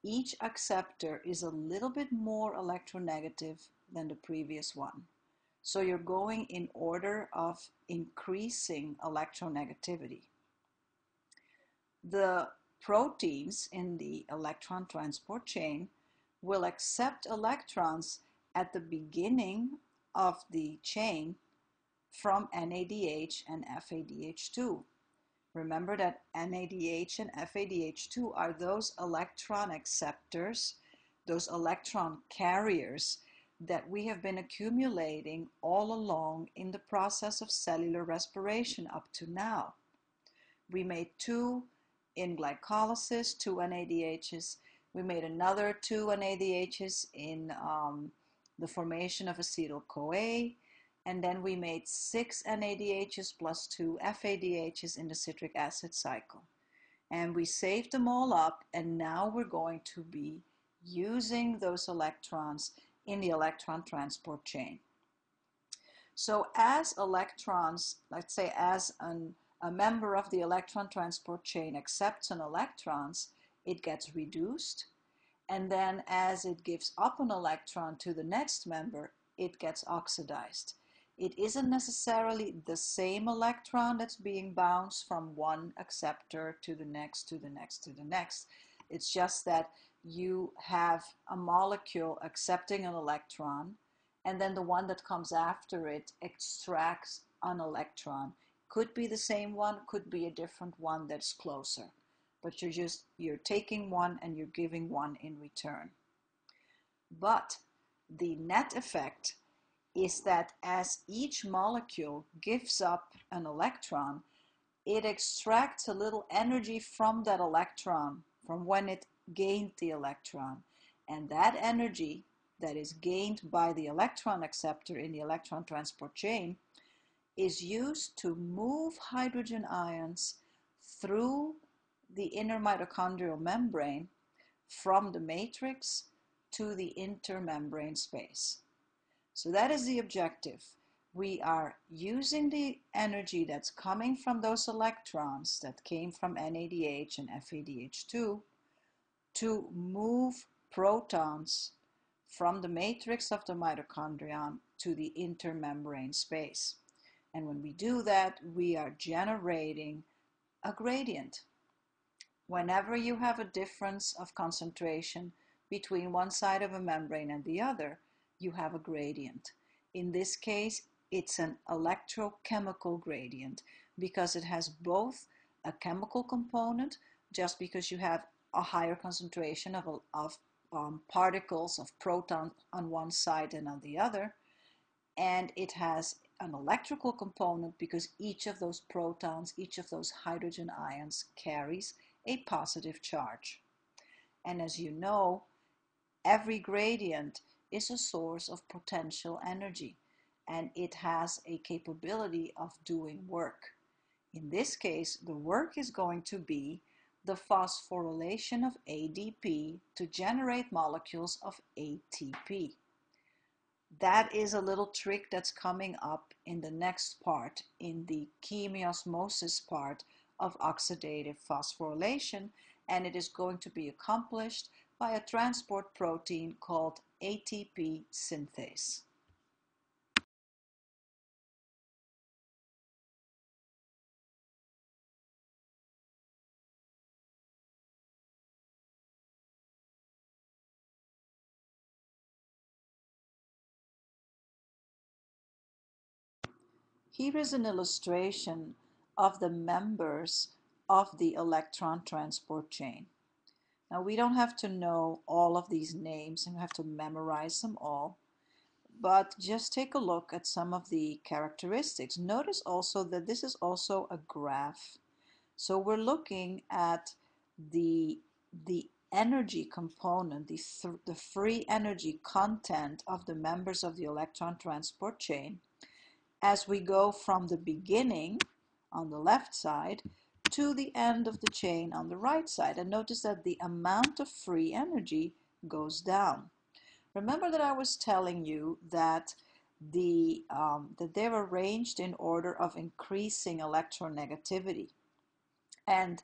each acceptor is a little bit more electronegative than the previous one. So you're going in order of increasing electronegativity. The proteins in the electron transport chain will accept electrons at the beginning of the chain from NADH and FADH2. Remember that NADH and FADH2 are those electron acceptors, those electron carriers that we have been accumulating all along in the process of cellular respiration up to now. We made 2 in glycolysis, 2 NADHs. We made another 2 NADHs in the formation of acetyl-CoA, and then we made 6 NADHs plus 2 FADHs in the citric acid cycle. And we saved them all up, and now we're going to be using those electrons in the electron transport chain. So as electrons, let's say as a member of the electron transport chain accepts an electrons, it gets reduced, and then as it gives up an electron to the next member, it gets oxidized. It isn't necessarily the same electron that's being bounced from one acceptor to the next, to the next, to the next. It's just that you have a molecule accepting an electron, and then the one that comes after it extracts an electron. Could be the same one, could be a different one that's closer. But you're taking one and you're giving one in return. But the net effect is that as each molecule gives up an electron, it extracts a little energy from that electron, from when it gained the electron. And that energy that is gained by the electron acceptor in the electron transport chain is used to move hydrogen ions through the inner mitochondrial membrane from the matrix to the intermembrane space. So that is the objective. We are using the energy that's coming from those electrons that came from NADH and FADH2 to move protons from the matrix of the mitochondrion to the intermembrane space. And when we do that, we are generating a gradient. Whenever you have a difference of concentration between one side of a membrane and the other, you have a gradient. In this case, it's an electrochemical gradient because it has both a chemical component, just because you have a higher concentration of particles of protons on one side and on the other, and it has an electrical component because each of those protons, each of those hydrogen ions carries a positive charge. And as you know, every gradient is a source of potential energy, and it has a capability of doing work. In this case, the work is going to be the phosphorylation of ADP to generate molecules of ATP. That is a little trick that's coming up in the next part, in the chemiosmosis part of oxidative phosphorylation, and it is going to be accomplished by a transport protein called ATP synthase. Here is an illustration of the members of the electron transport chain. Now we don't have to know all of these names and have to memorize them all, but just take a look at some of the characteristics. Notice also that this is also a graph. So we're looking at the energy component, the free energy content of the members of the electron transport chain as we go from the beginning on the left side to the end of the chain on the right side. And notice that the amount of free energy goes down. Remember that I was telling you that that they're arranged in order of increasing electronegativity, and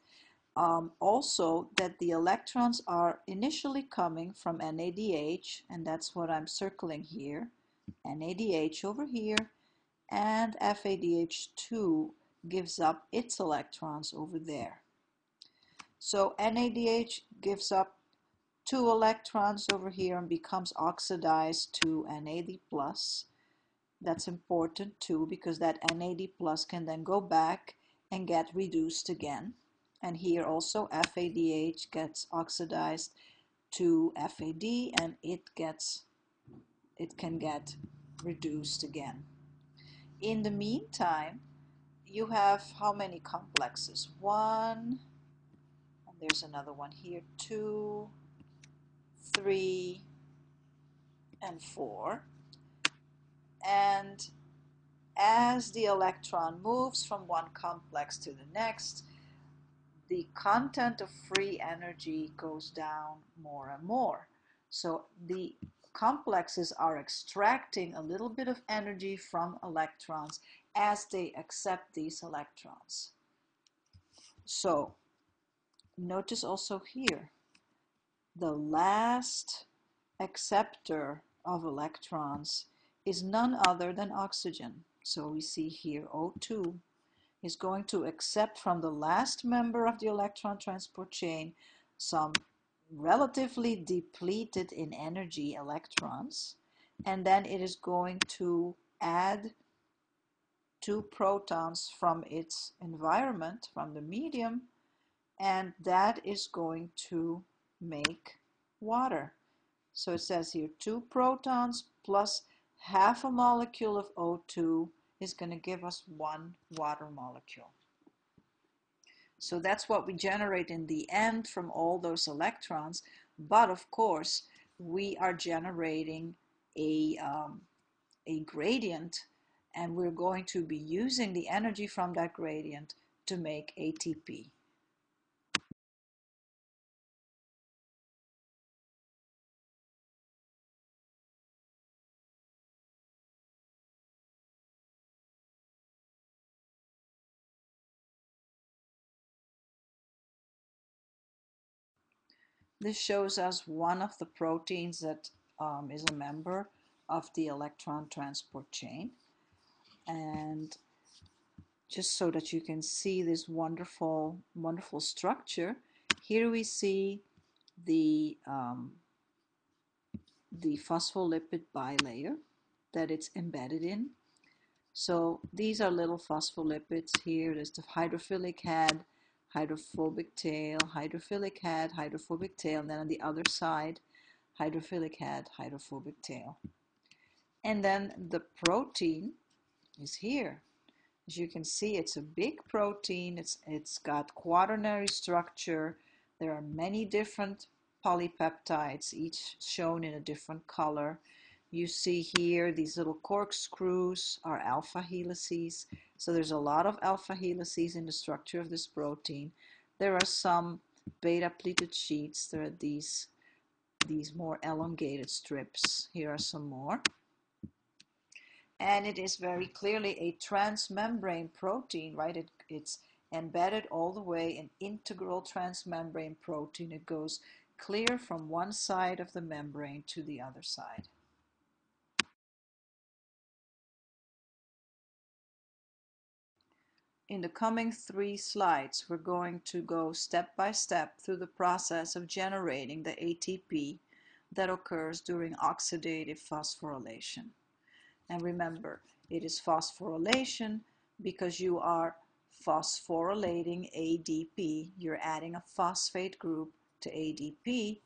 also that the electrons are initially coming from NADH, and that's what I'm circling here, NADH over here, and FADH2 gives up its electrons over there. So NADH gives up 2 electrons over here and becomes oxidized to NAD+. That's important too, because that NAD+ can then go back and get reduced again. And here also FADH gets oxidized to FAD, and it can get reduced again. In the meantime, you have how many complexes? 1, and there's another one here, 2, 3, and 4. And as the electron moves from one complex to the next, the content of free energy goes down more and more. So the complexes are extracting a little bit of energy from electrons as they accept these electrons. So notice also here, the last acceptor of electrons is none other than oxygen. So we see here O2 is going to accept from the last member of the electron transport chain some relatively depleted in energy electrons, and then it is going to add 2 protons from its environment, from the medium, and that is going to make water. So it says here 2 protons plus half a molecule of O2 is going to give us 1 water molecule. So that's what we generate in the end from all those electrons. But of course, we are generating a gradient, and we're going to be using the energy from that gradient to make ATP. This shows us one of the proteins that is a member of the electron transport chain. And just so that you can see this wonderful, wonderful structure, here we see the phospholipid bilayer that it's embedded in. So these are little phospholipids here. There's the hydrophilic head, hydrophobic tail, hydrophilic head, hydrophobic tail, and then on the other side, hydrophilic head, hydrophobic tail. And then the protein is here. As you can see, it's a big protein. It's got quaternary structure. There are many different polypeptides, each shown in a different color. You see here these little corkscrews are alpha helices. So there's a lot of alpha helices in the structure of this protein. There are some beta pleated sheets. There are these more elongated strips. Here are some more. And it is very clearly a transmembrane protein, right? It's embedded all the way, an integral transmembrane protein. It goes clear from one side of the membrane to the other side. In the coming 3 slides, we're going to go step by step through the process of generating the ATP that occurs during oxidative phosphorylation. And remember, it is phosphorylation because you are phosphorylating ADP. You're adding a phosphate group to ADP.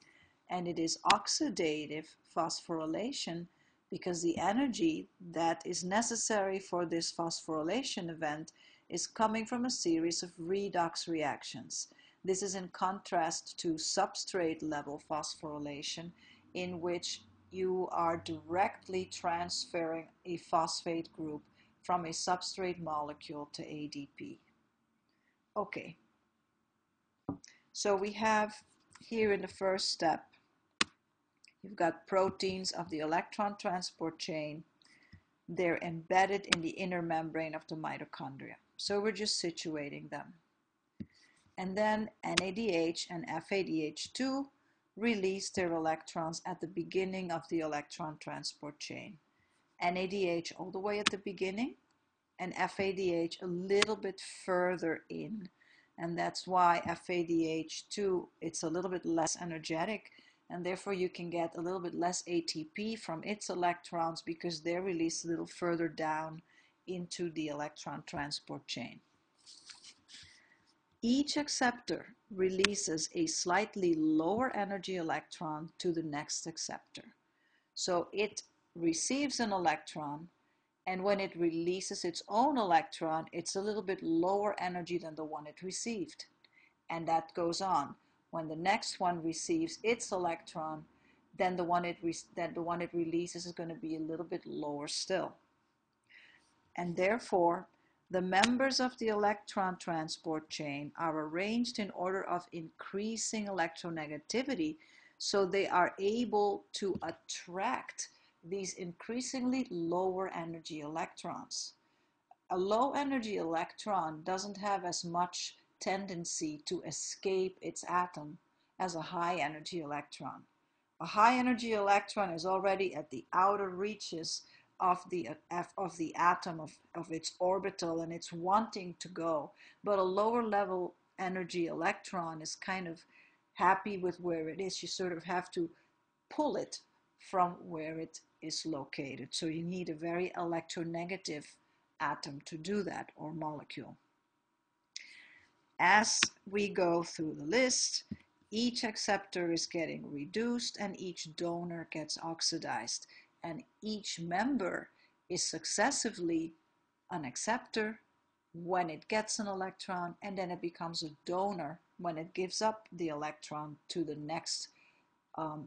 And it is oxidative phosphorylation because the energy that is necessary for this phosphorylation event is coming from a series of redox reactions. This is in contrast to substrate level phosphorylation, in which you are directly transferring a phosphate group from a substrate molecule to ADP. Okay, so we have here in the first step, you've got proteins of the electron transport chain. They're embedded in the inner membrane of the mitochondria. So we're just situating them. And then NADH and FADH2 release their electrons at the beginning of the electron transport chain. NADH all the way at the beginning, and FADH a little bit further in. And that's why FADH2, it's a little bit less energetic, and therefore you can get a little bit less ATP from its electrons because they're released a little further down into the electron transport chain. Each acceptor releases a slightly lower energy electron to the next acceptor. So it receives an electron, and when it releases its own electron, it's a little bit lower energy than the one it received. And that goes on. When the next one receives its electron, then the one it releases is going to be a little bit lower still. And therefore, the members of the electron transport chain are arranged in order of increasing electronegativity, so they are able to attract these increasingly lower energy electrons. A low energy electron doesn't have as much tendency to escape its atom as a high energy electron. A high energy electron is already at the outer reaches of the atom of its orbital, and it's wanting to go. But a lower level energy electron is kind of happy with where it is. You sort of have to pull it from where it is located. So you need a very electronegative atom to do that, or molecule. As we go through the list, each acceptor is getting reduced and each donor gets oxidized, and each member is successively an acceptor when it gets an electron, and then it becomes a donor when it gives up the electron to the next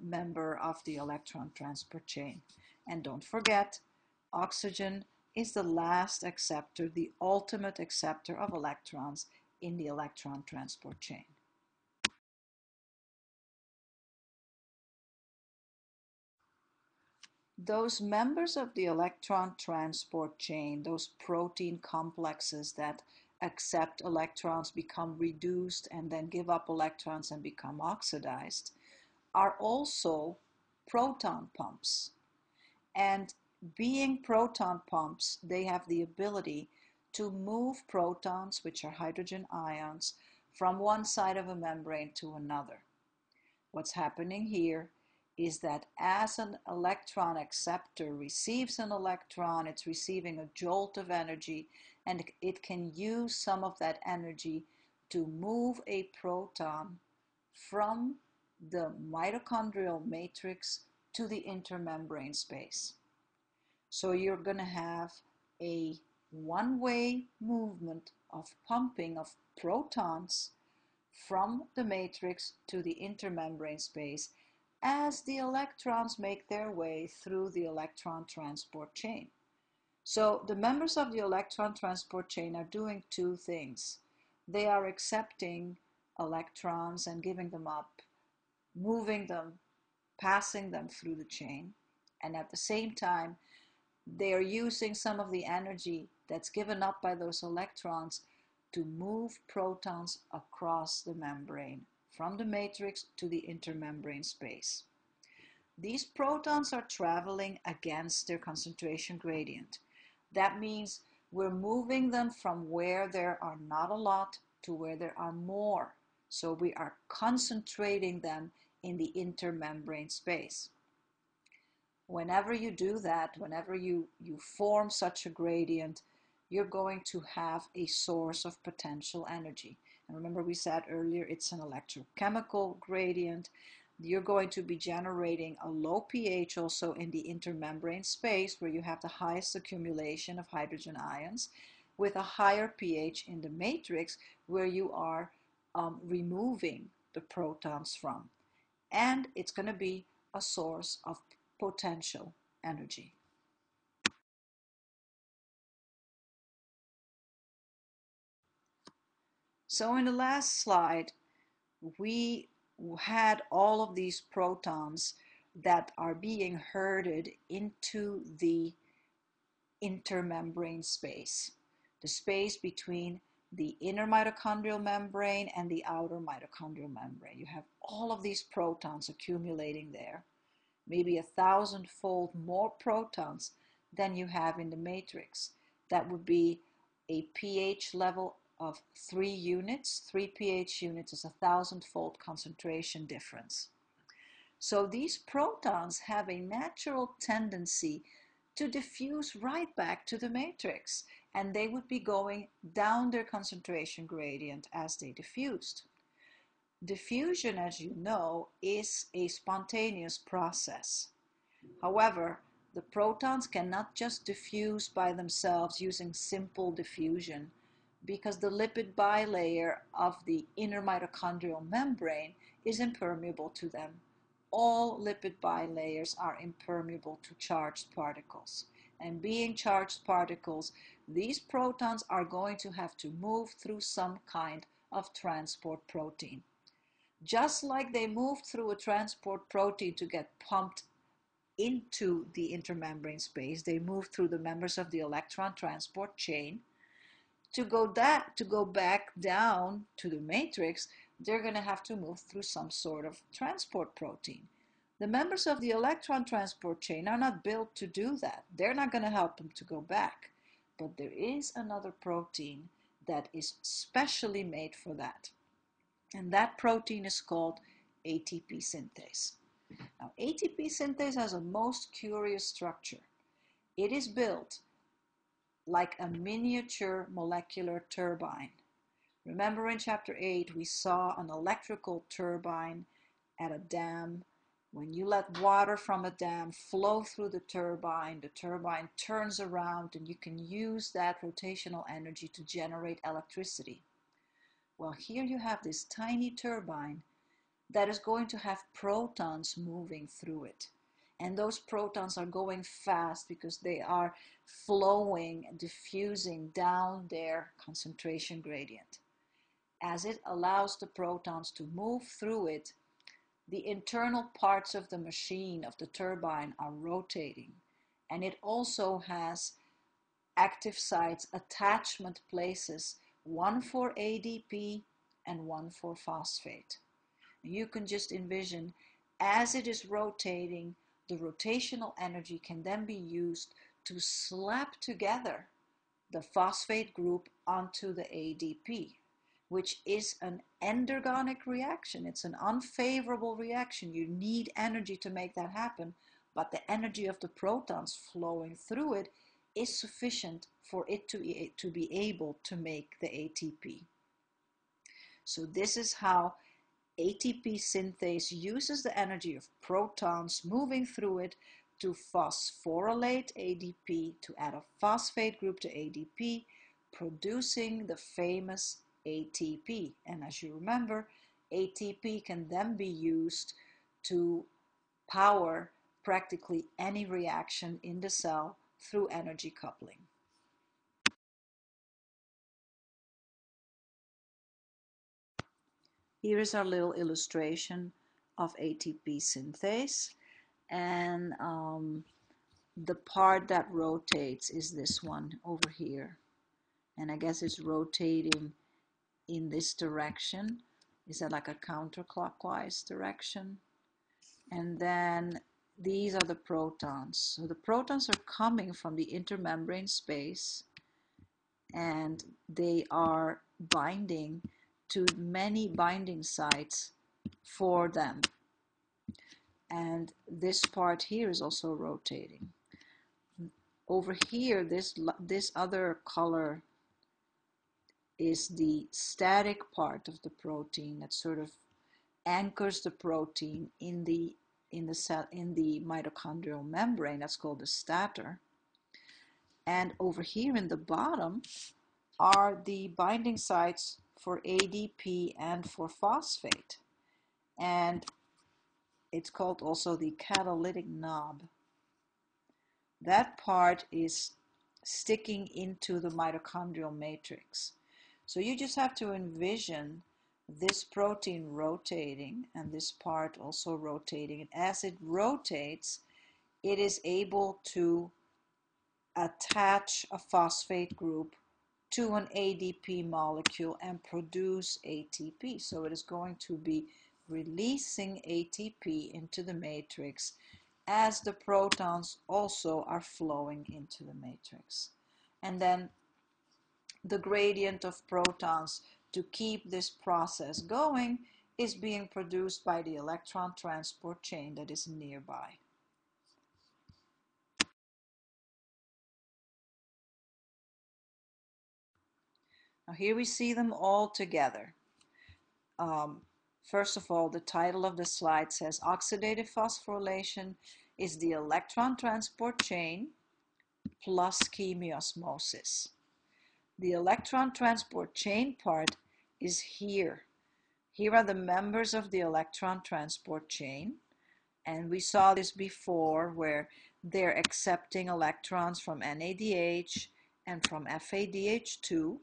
member of the electron transport chain. And don't forget, oxygen is the last acceptor, the ultimate acceptor of electrons in the electron transport chain. Those members of the electron transport chain, those protein complexes that accept electrons, become reduced, and then give up electrons and become oxidized, are also proton pumps. And being proton pumps, they have the ability to move protons, which are hydrogen ions, from one side of a membrane to another. What's happening here is that as an electron acceptor receives an electron, it's receiving a jolt of energy, and it can use some of that energy to move a proton from the mitochondrial matrix to the intermembrane space. So you're going to have a one-way movement of pumping of protons from the matrix to the intermembrane space as the electrons make their way through the electron transport chain. So the members of the electron transport chain are doing two things. They are accepting electrons and giving them up, moving them, passing them through the chain, and at the same time, they are using some of the energy that's given up by those electrons to move protons across the membrane, from the matrix to the intermembrane space. These protons are traveling against their concentration gradient. That means we're moving them from where there are not a lot to where there are more. So we are concentrating them in the intermembrane space. Whenever you do that, whenever you form such a gradient, you're going to have a source of potential energy. And remember we said earlier, it's an electrochemical gradient. You're going to be generating a low pH also in the intermembrane space where you have the highest accumulation of hydrogen ions, with a higher pH in the matrix where you are removing the protons from. And it's going to be a source of potential energy. So in the last slide, we had all of these protons that are being herded into the intermembrane space, the space between the inner mitochondrial membrane and the outer mitochondrial membrane. You have all of these protons accumulating there, maybe 1,000-fold more protons than you have in the matrix. That would be a pH level of 3 units. 3 pH units is 1,000-fold concentration difference. So these protons have a natural tendency to diffuse right back to the matrix, and they would be going down their concentration gradient as they diffused. Diffusion, as you know, is a spontaneous process. However, the protons cannot just diffuse by themselves using simple diffusion, because the lipid bilayer of the inner mitochondrial membrane is impermeable to them. All lipid bilayers are impermeable to charged particles. And being charged particles, these protons are going to have to move through some kind of transport protein. Just like they moved through a transport protein to get pumped into the intermembrane space, they move through the members of the electron transport chain. To go back down to the matrix, they're going to have to move through some sort of transport protein. The members of the electron transport chain are not built to do that. They're not going to help them to go back. But there is another protein that is specially made for that. And that protein is called ATP synthase. Now, ATP synthase has a most curious structure. It is built like a miniature molecular turbine. Remember in chapter 8, we saw an electrical turbine at a dam. When you let water from a dam flow through the turbine turns around and you can use that rotational energy to generate electricity. Well, here you have this tiny turbine that is going to have protons moving through it. And those protons are going fast because they are flowing, diffusing down their concentration gradient. As it allows the protons to move through it, the internal parts of the machine, of the turbine, are rotating. And it also has active sites, attachment places, one for ADP and one for phosphate. You can just envision, as it is rotating, the rotational energy can then be used to slap together the phosphate group onto the ADP, which is an endergonic reaction. It's an unfavorable reaction. You need energy to make that happen, but the energy of the protons flowing through it is sufficient for it to be able to make the ATP. So this is how ATP synthase uses the energy of protons moving through it to phosphorylate ADP, to add a phosphate group to ADP, producing the famous ATP. And as you remember, ATP can then be used to power practically any reaction in the cell through energy coupling. Here is our little illustration of ATP synthase. And the part that rotates is this one over here. And I guess it's rotating in this direction. Is that like a counterclockwise direction? And then these are the protons. So the protons are coming from the intermembrane space, and they are binding to many binding sites for them. and this part here is also rotating. Over here, this other color is the static part of the protein that sort of anchors the protein in the cell, in the mitochondrial membrane. That's called the stator. And over here in the bottom are the binding sites for ADP and for phosphate. And it's called also the catalytic knob. That part is sticking into the mitochondrial matrix. So you just have to envision this protein rotating and this part also rotating. And as it rotates, it is able to attach a phosphate group to an ADP molecule and produce ATP. So it is going to be releasing ATP into the matrix as the protons also are flowing into the matrix. And then the gradient of protons to keep this process going is being produced by the electron transport chain that is nearby. Now here we see them all together. First of all, the title of the slide says oxidative phosphorylation is the electron transport chain plus chemiosmosis. The electron transport chain part is here. Here are the members of the electron transport chain, and we saw this before where they're accepting electrons from NADH and from FADH2,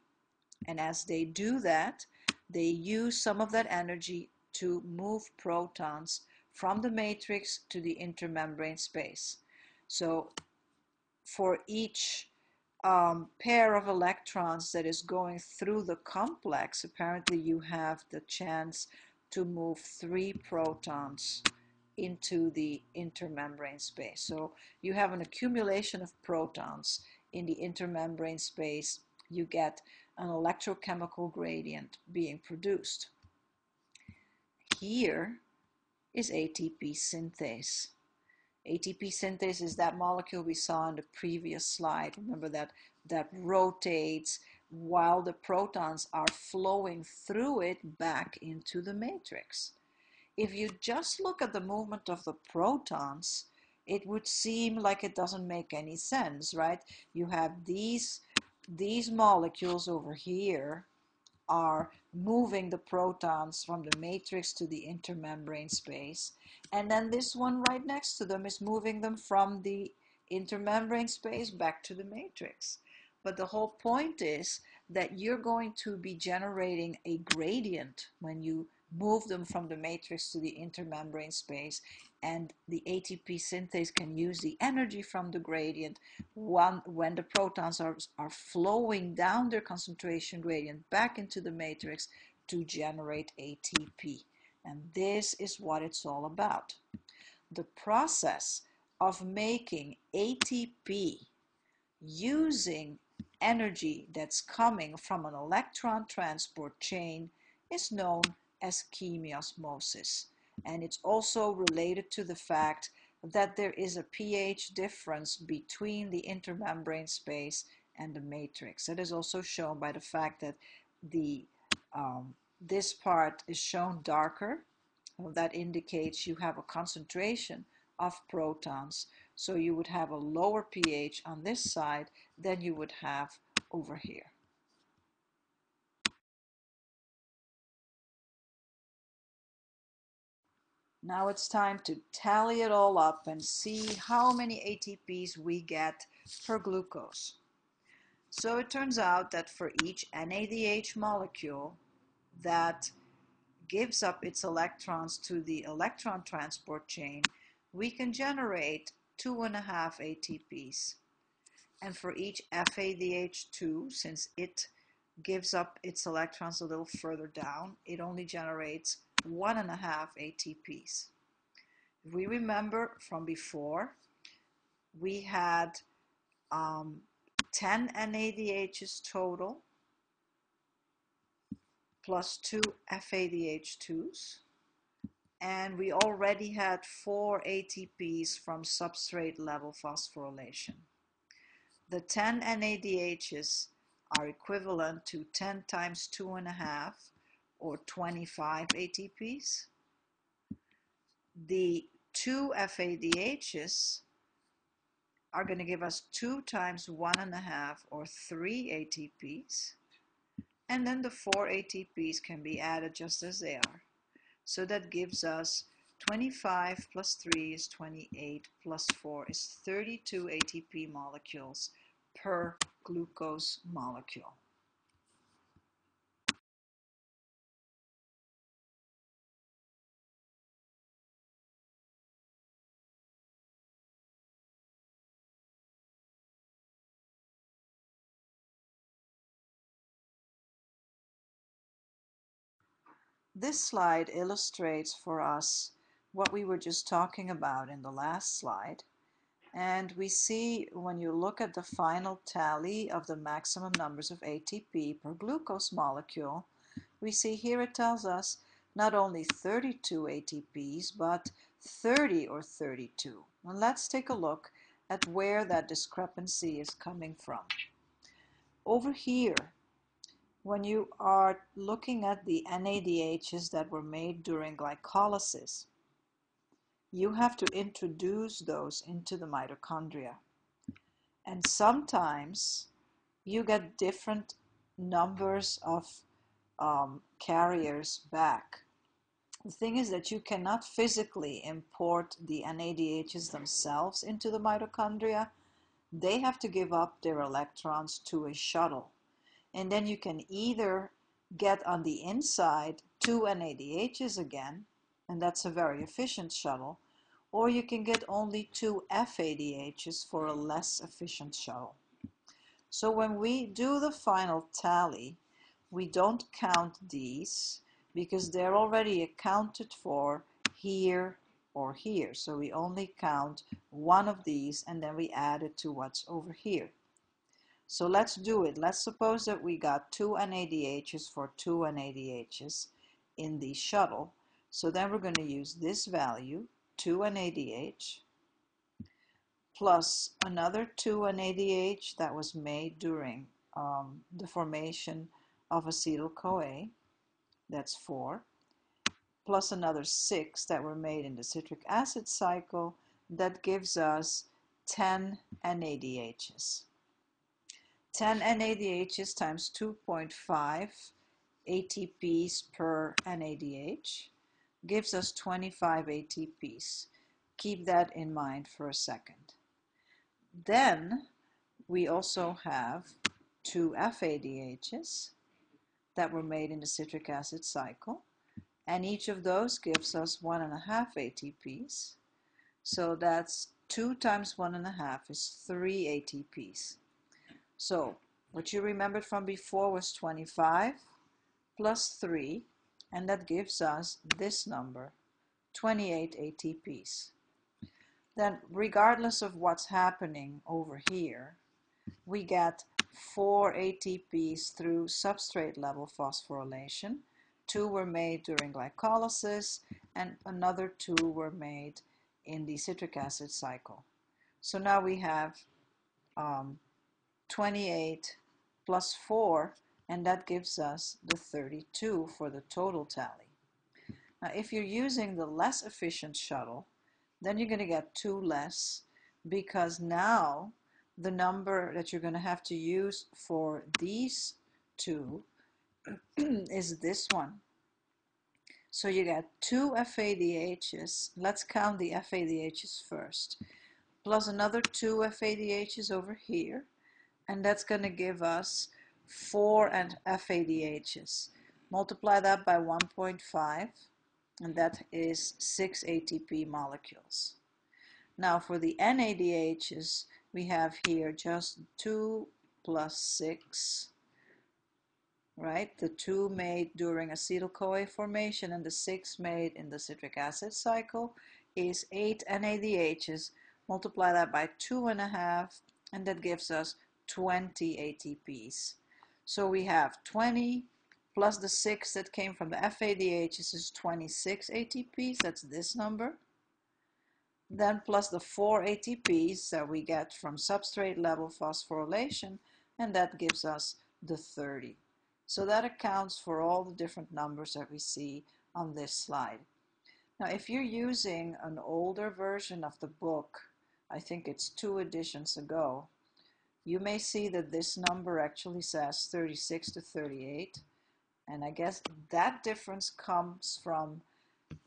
and as they do that, they use some of that energy to move protons from the matrix to the intermembrane space. So for each pair of electrons that is going through the complex, apparently you have the chance to move 3 protons into the intermembrane space. So you have an accumulation of protons in the intermembrane space. You get an electrochemical gradient being produced. Here is ATP synthase. ATP synthase is that molecule we saw in the previous slide. Remember that rotates while the protons are flowing through it back into the matrix. If you just look at the movement of the protons, it would seem like it doesn't make any sense, right? You have these molecules over here are moving the protons from the matrix to the intermembrane space, and then this one right next to them is moving them from the intermembrane space back to the matrix. But the whole point is that you're going to be generating a gradient when you move them from the matrix to the intermembrane space, and the ATP synthase can use the energy from the gradient when the protons are flowing down their concentration gradient back into the matrix to generate ATP. And this is what it's all about. The process of making ATP using energy that's coming from an electron transport chain is known as chemiosmosis. And it's also related to the fact that there is a pH difference between the intermembrane space and the matrix. That is also shown by the fact that this part is shown darker. That indicates you have a concentration of protons. So you would have a lower pH on this side than you would have over here. Now it's time to tally it all up and see how many ATPs we get per glucose. So it turns out that for each NADH molecule that gives up its electrons to the electron transport chain, we can generate 2.5 ATPs. And for each FADH2, since it gives up its electrons a little further down, it only generates 1.5 ATPs. If we remember from before, we had 10 NADHs total plus 2 FADH2s, and we already had 4 ATPs from substrate level phosphorylation. The 10 NADHs are equivalent to 10 times 2.5 or 25 ATPs. The 2 FADHs are going to give us 2 times 1.5 or 3 ATPs. And then the 4 ATPs can be added just as they are. So that gives us 25 plus 3 is 28 plus 4 is 32 ATP molecules per glucose molecule. This slide illustrates for us what we were just talking about in the last slide. And we see when you look at the final tally of the maximum numbers of ATP per glucose molecule, we see here it tells us not only 32 ATPs, but 30 or 32. And let's take a look at where that discrepancy is coming from. Over here, when you are looking at the NADHs that were made during glycolysis, you have to introduce those into the mitochondria. And sometimes you get different numbers of carriers back. The thing is that you cannot physically import the NADHs themselves into the mitochondria. They have to give up their electrons to a shuttle. And then you can either get on the inside 2 NADHs again, and that's a very efficient shuttle, or you can get only 2 FADHs for a less efficient shuttle. So when we do the final tally, we don't count these because they're already accounted for here or here. So we only count one of these and then we add it to what's over here. So let's do it. Let's suppose that we got 2 NADHs for 2 NADHs in the shuttle. So then we're going to use this value, 2 NADH, plus another 2 NADH that was made during the formation of acetyl-CoA, that's 4, plus another 6 that were made in the citric acid cycle, that gives us 10 NADHs. 10 NADHs times 2.5 ATPs per NADH gives us 25 ATPs. Keep that in mind for a second. Then we also have 2 FADHs that were made in the citric acid cycle, and each of those gives us 1.5 ATPs. So that's 2 times 1.5 is 3 ATPs. So what you remembered from before was 25 plus 3, and that gives us this number, 28 ATPs. Then regardless of what's happening over here, we get 4 ATPs through substrate level phosphorylation. 2 were made during glycolysis and another 2 were made in the citric acid cycle. So now we have 28 plus 4, and that gives us the 32 for the total tally. Now if you're using the less efficient shuttle, then you're going to get 2 less, because now the number that you're going to have to use for these 2 is this one. So you get 2 FADHs, let's count the FADHs first, plus another 2 FADHs over here, and that's going to give us 4 FADHs. Multiply that by 1.5, and that is 6 ATP molecules. Now for the NADHs, we have here just 2 plus 6, right? The 2 made during acetyl-CoA formation and the 6 made in the citric acid cycle is 8 NADHs. Multiply that by 2.5, and that gives us 20 ATPs. So we have 20 plus the 6 that came from the FADH, this is 26 ATPs, that's this number. Then plus the 4 ATPs that we get from substrate level phosphorylation, and that gives us the 30. So that accounts for all the different numbers that we see on this slide. Now, if you're using an older version of the book, I think it's 2 editions ago, you may see that this number actually says 36 to 38. And I guess that difference comes from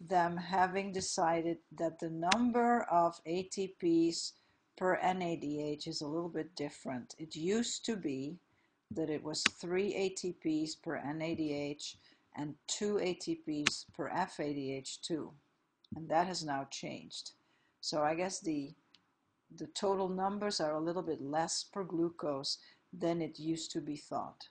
them having decided that the number of ATPs per NADH is a little bit different. It used to be that it was 3 ATPs per NADH and 2 ATPs per FADH2. And that has now changed. So I guess the total numbers are a little bit less per glucose than it used to be thought.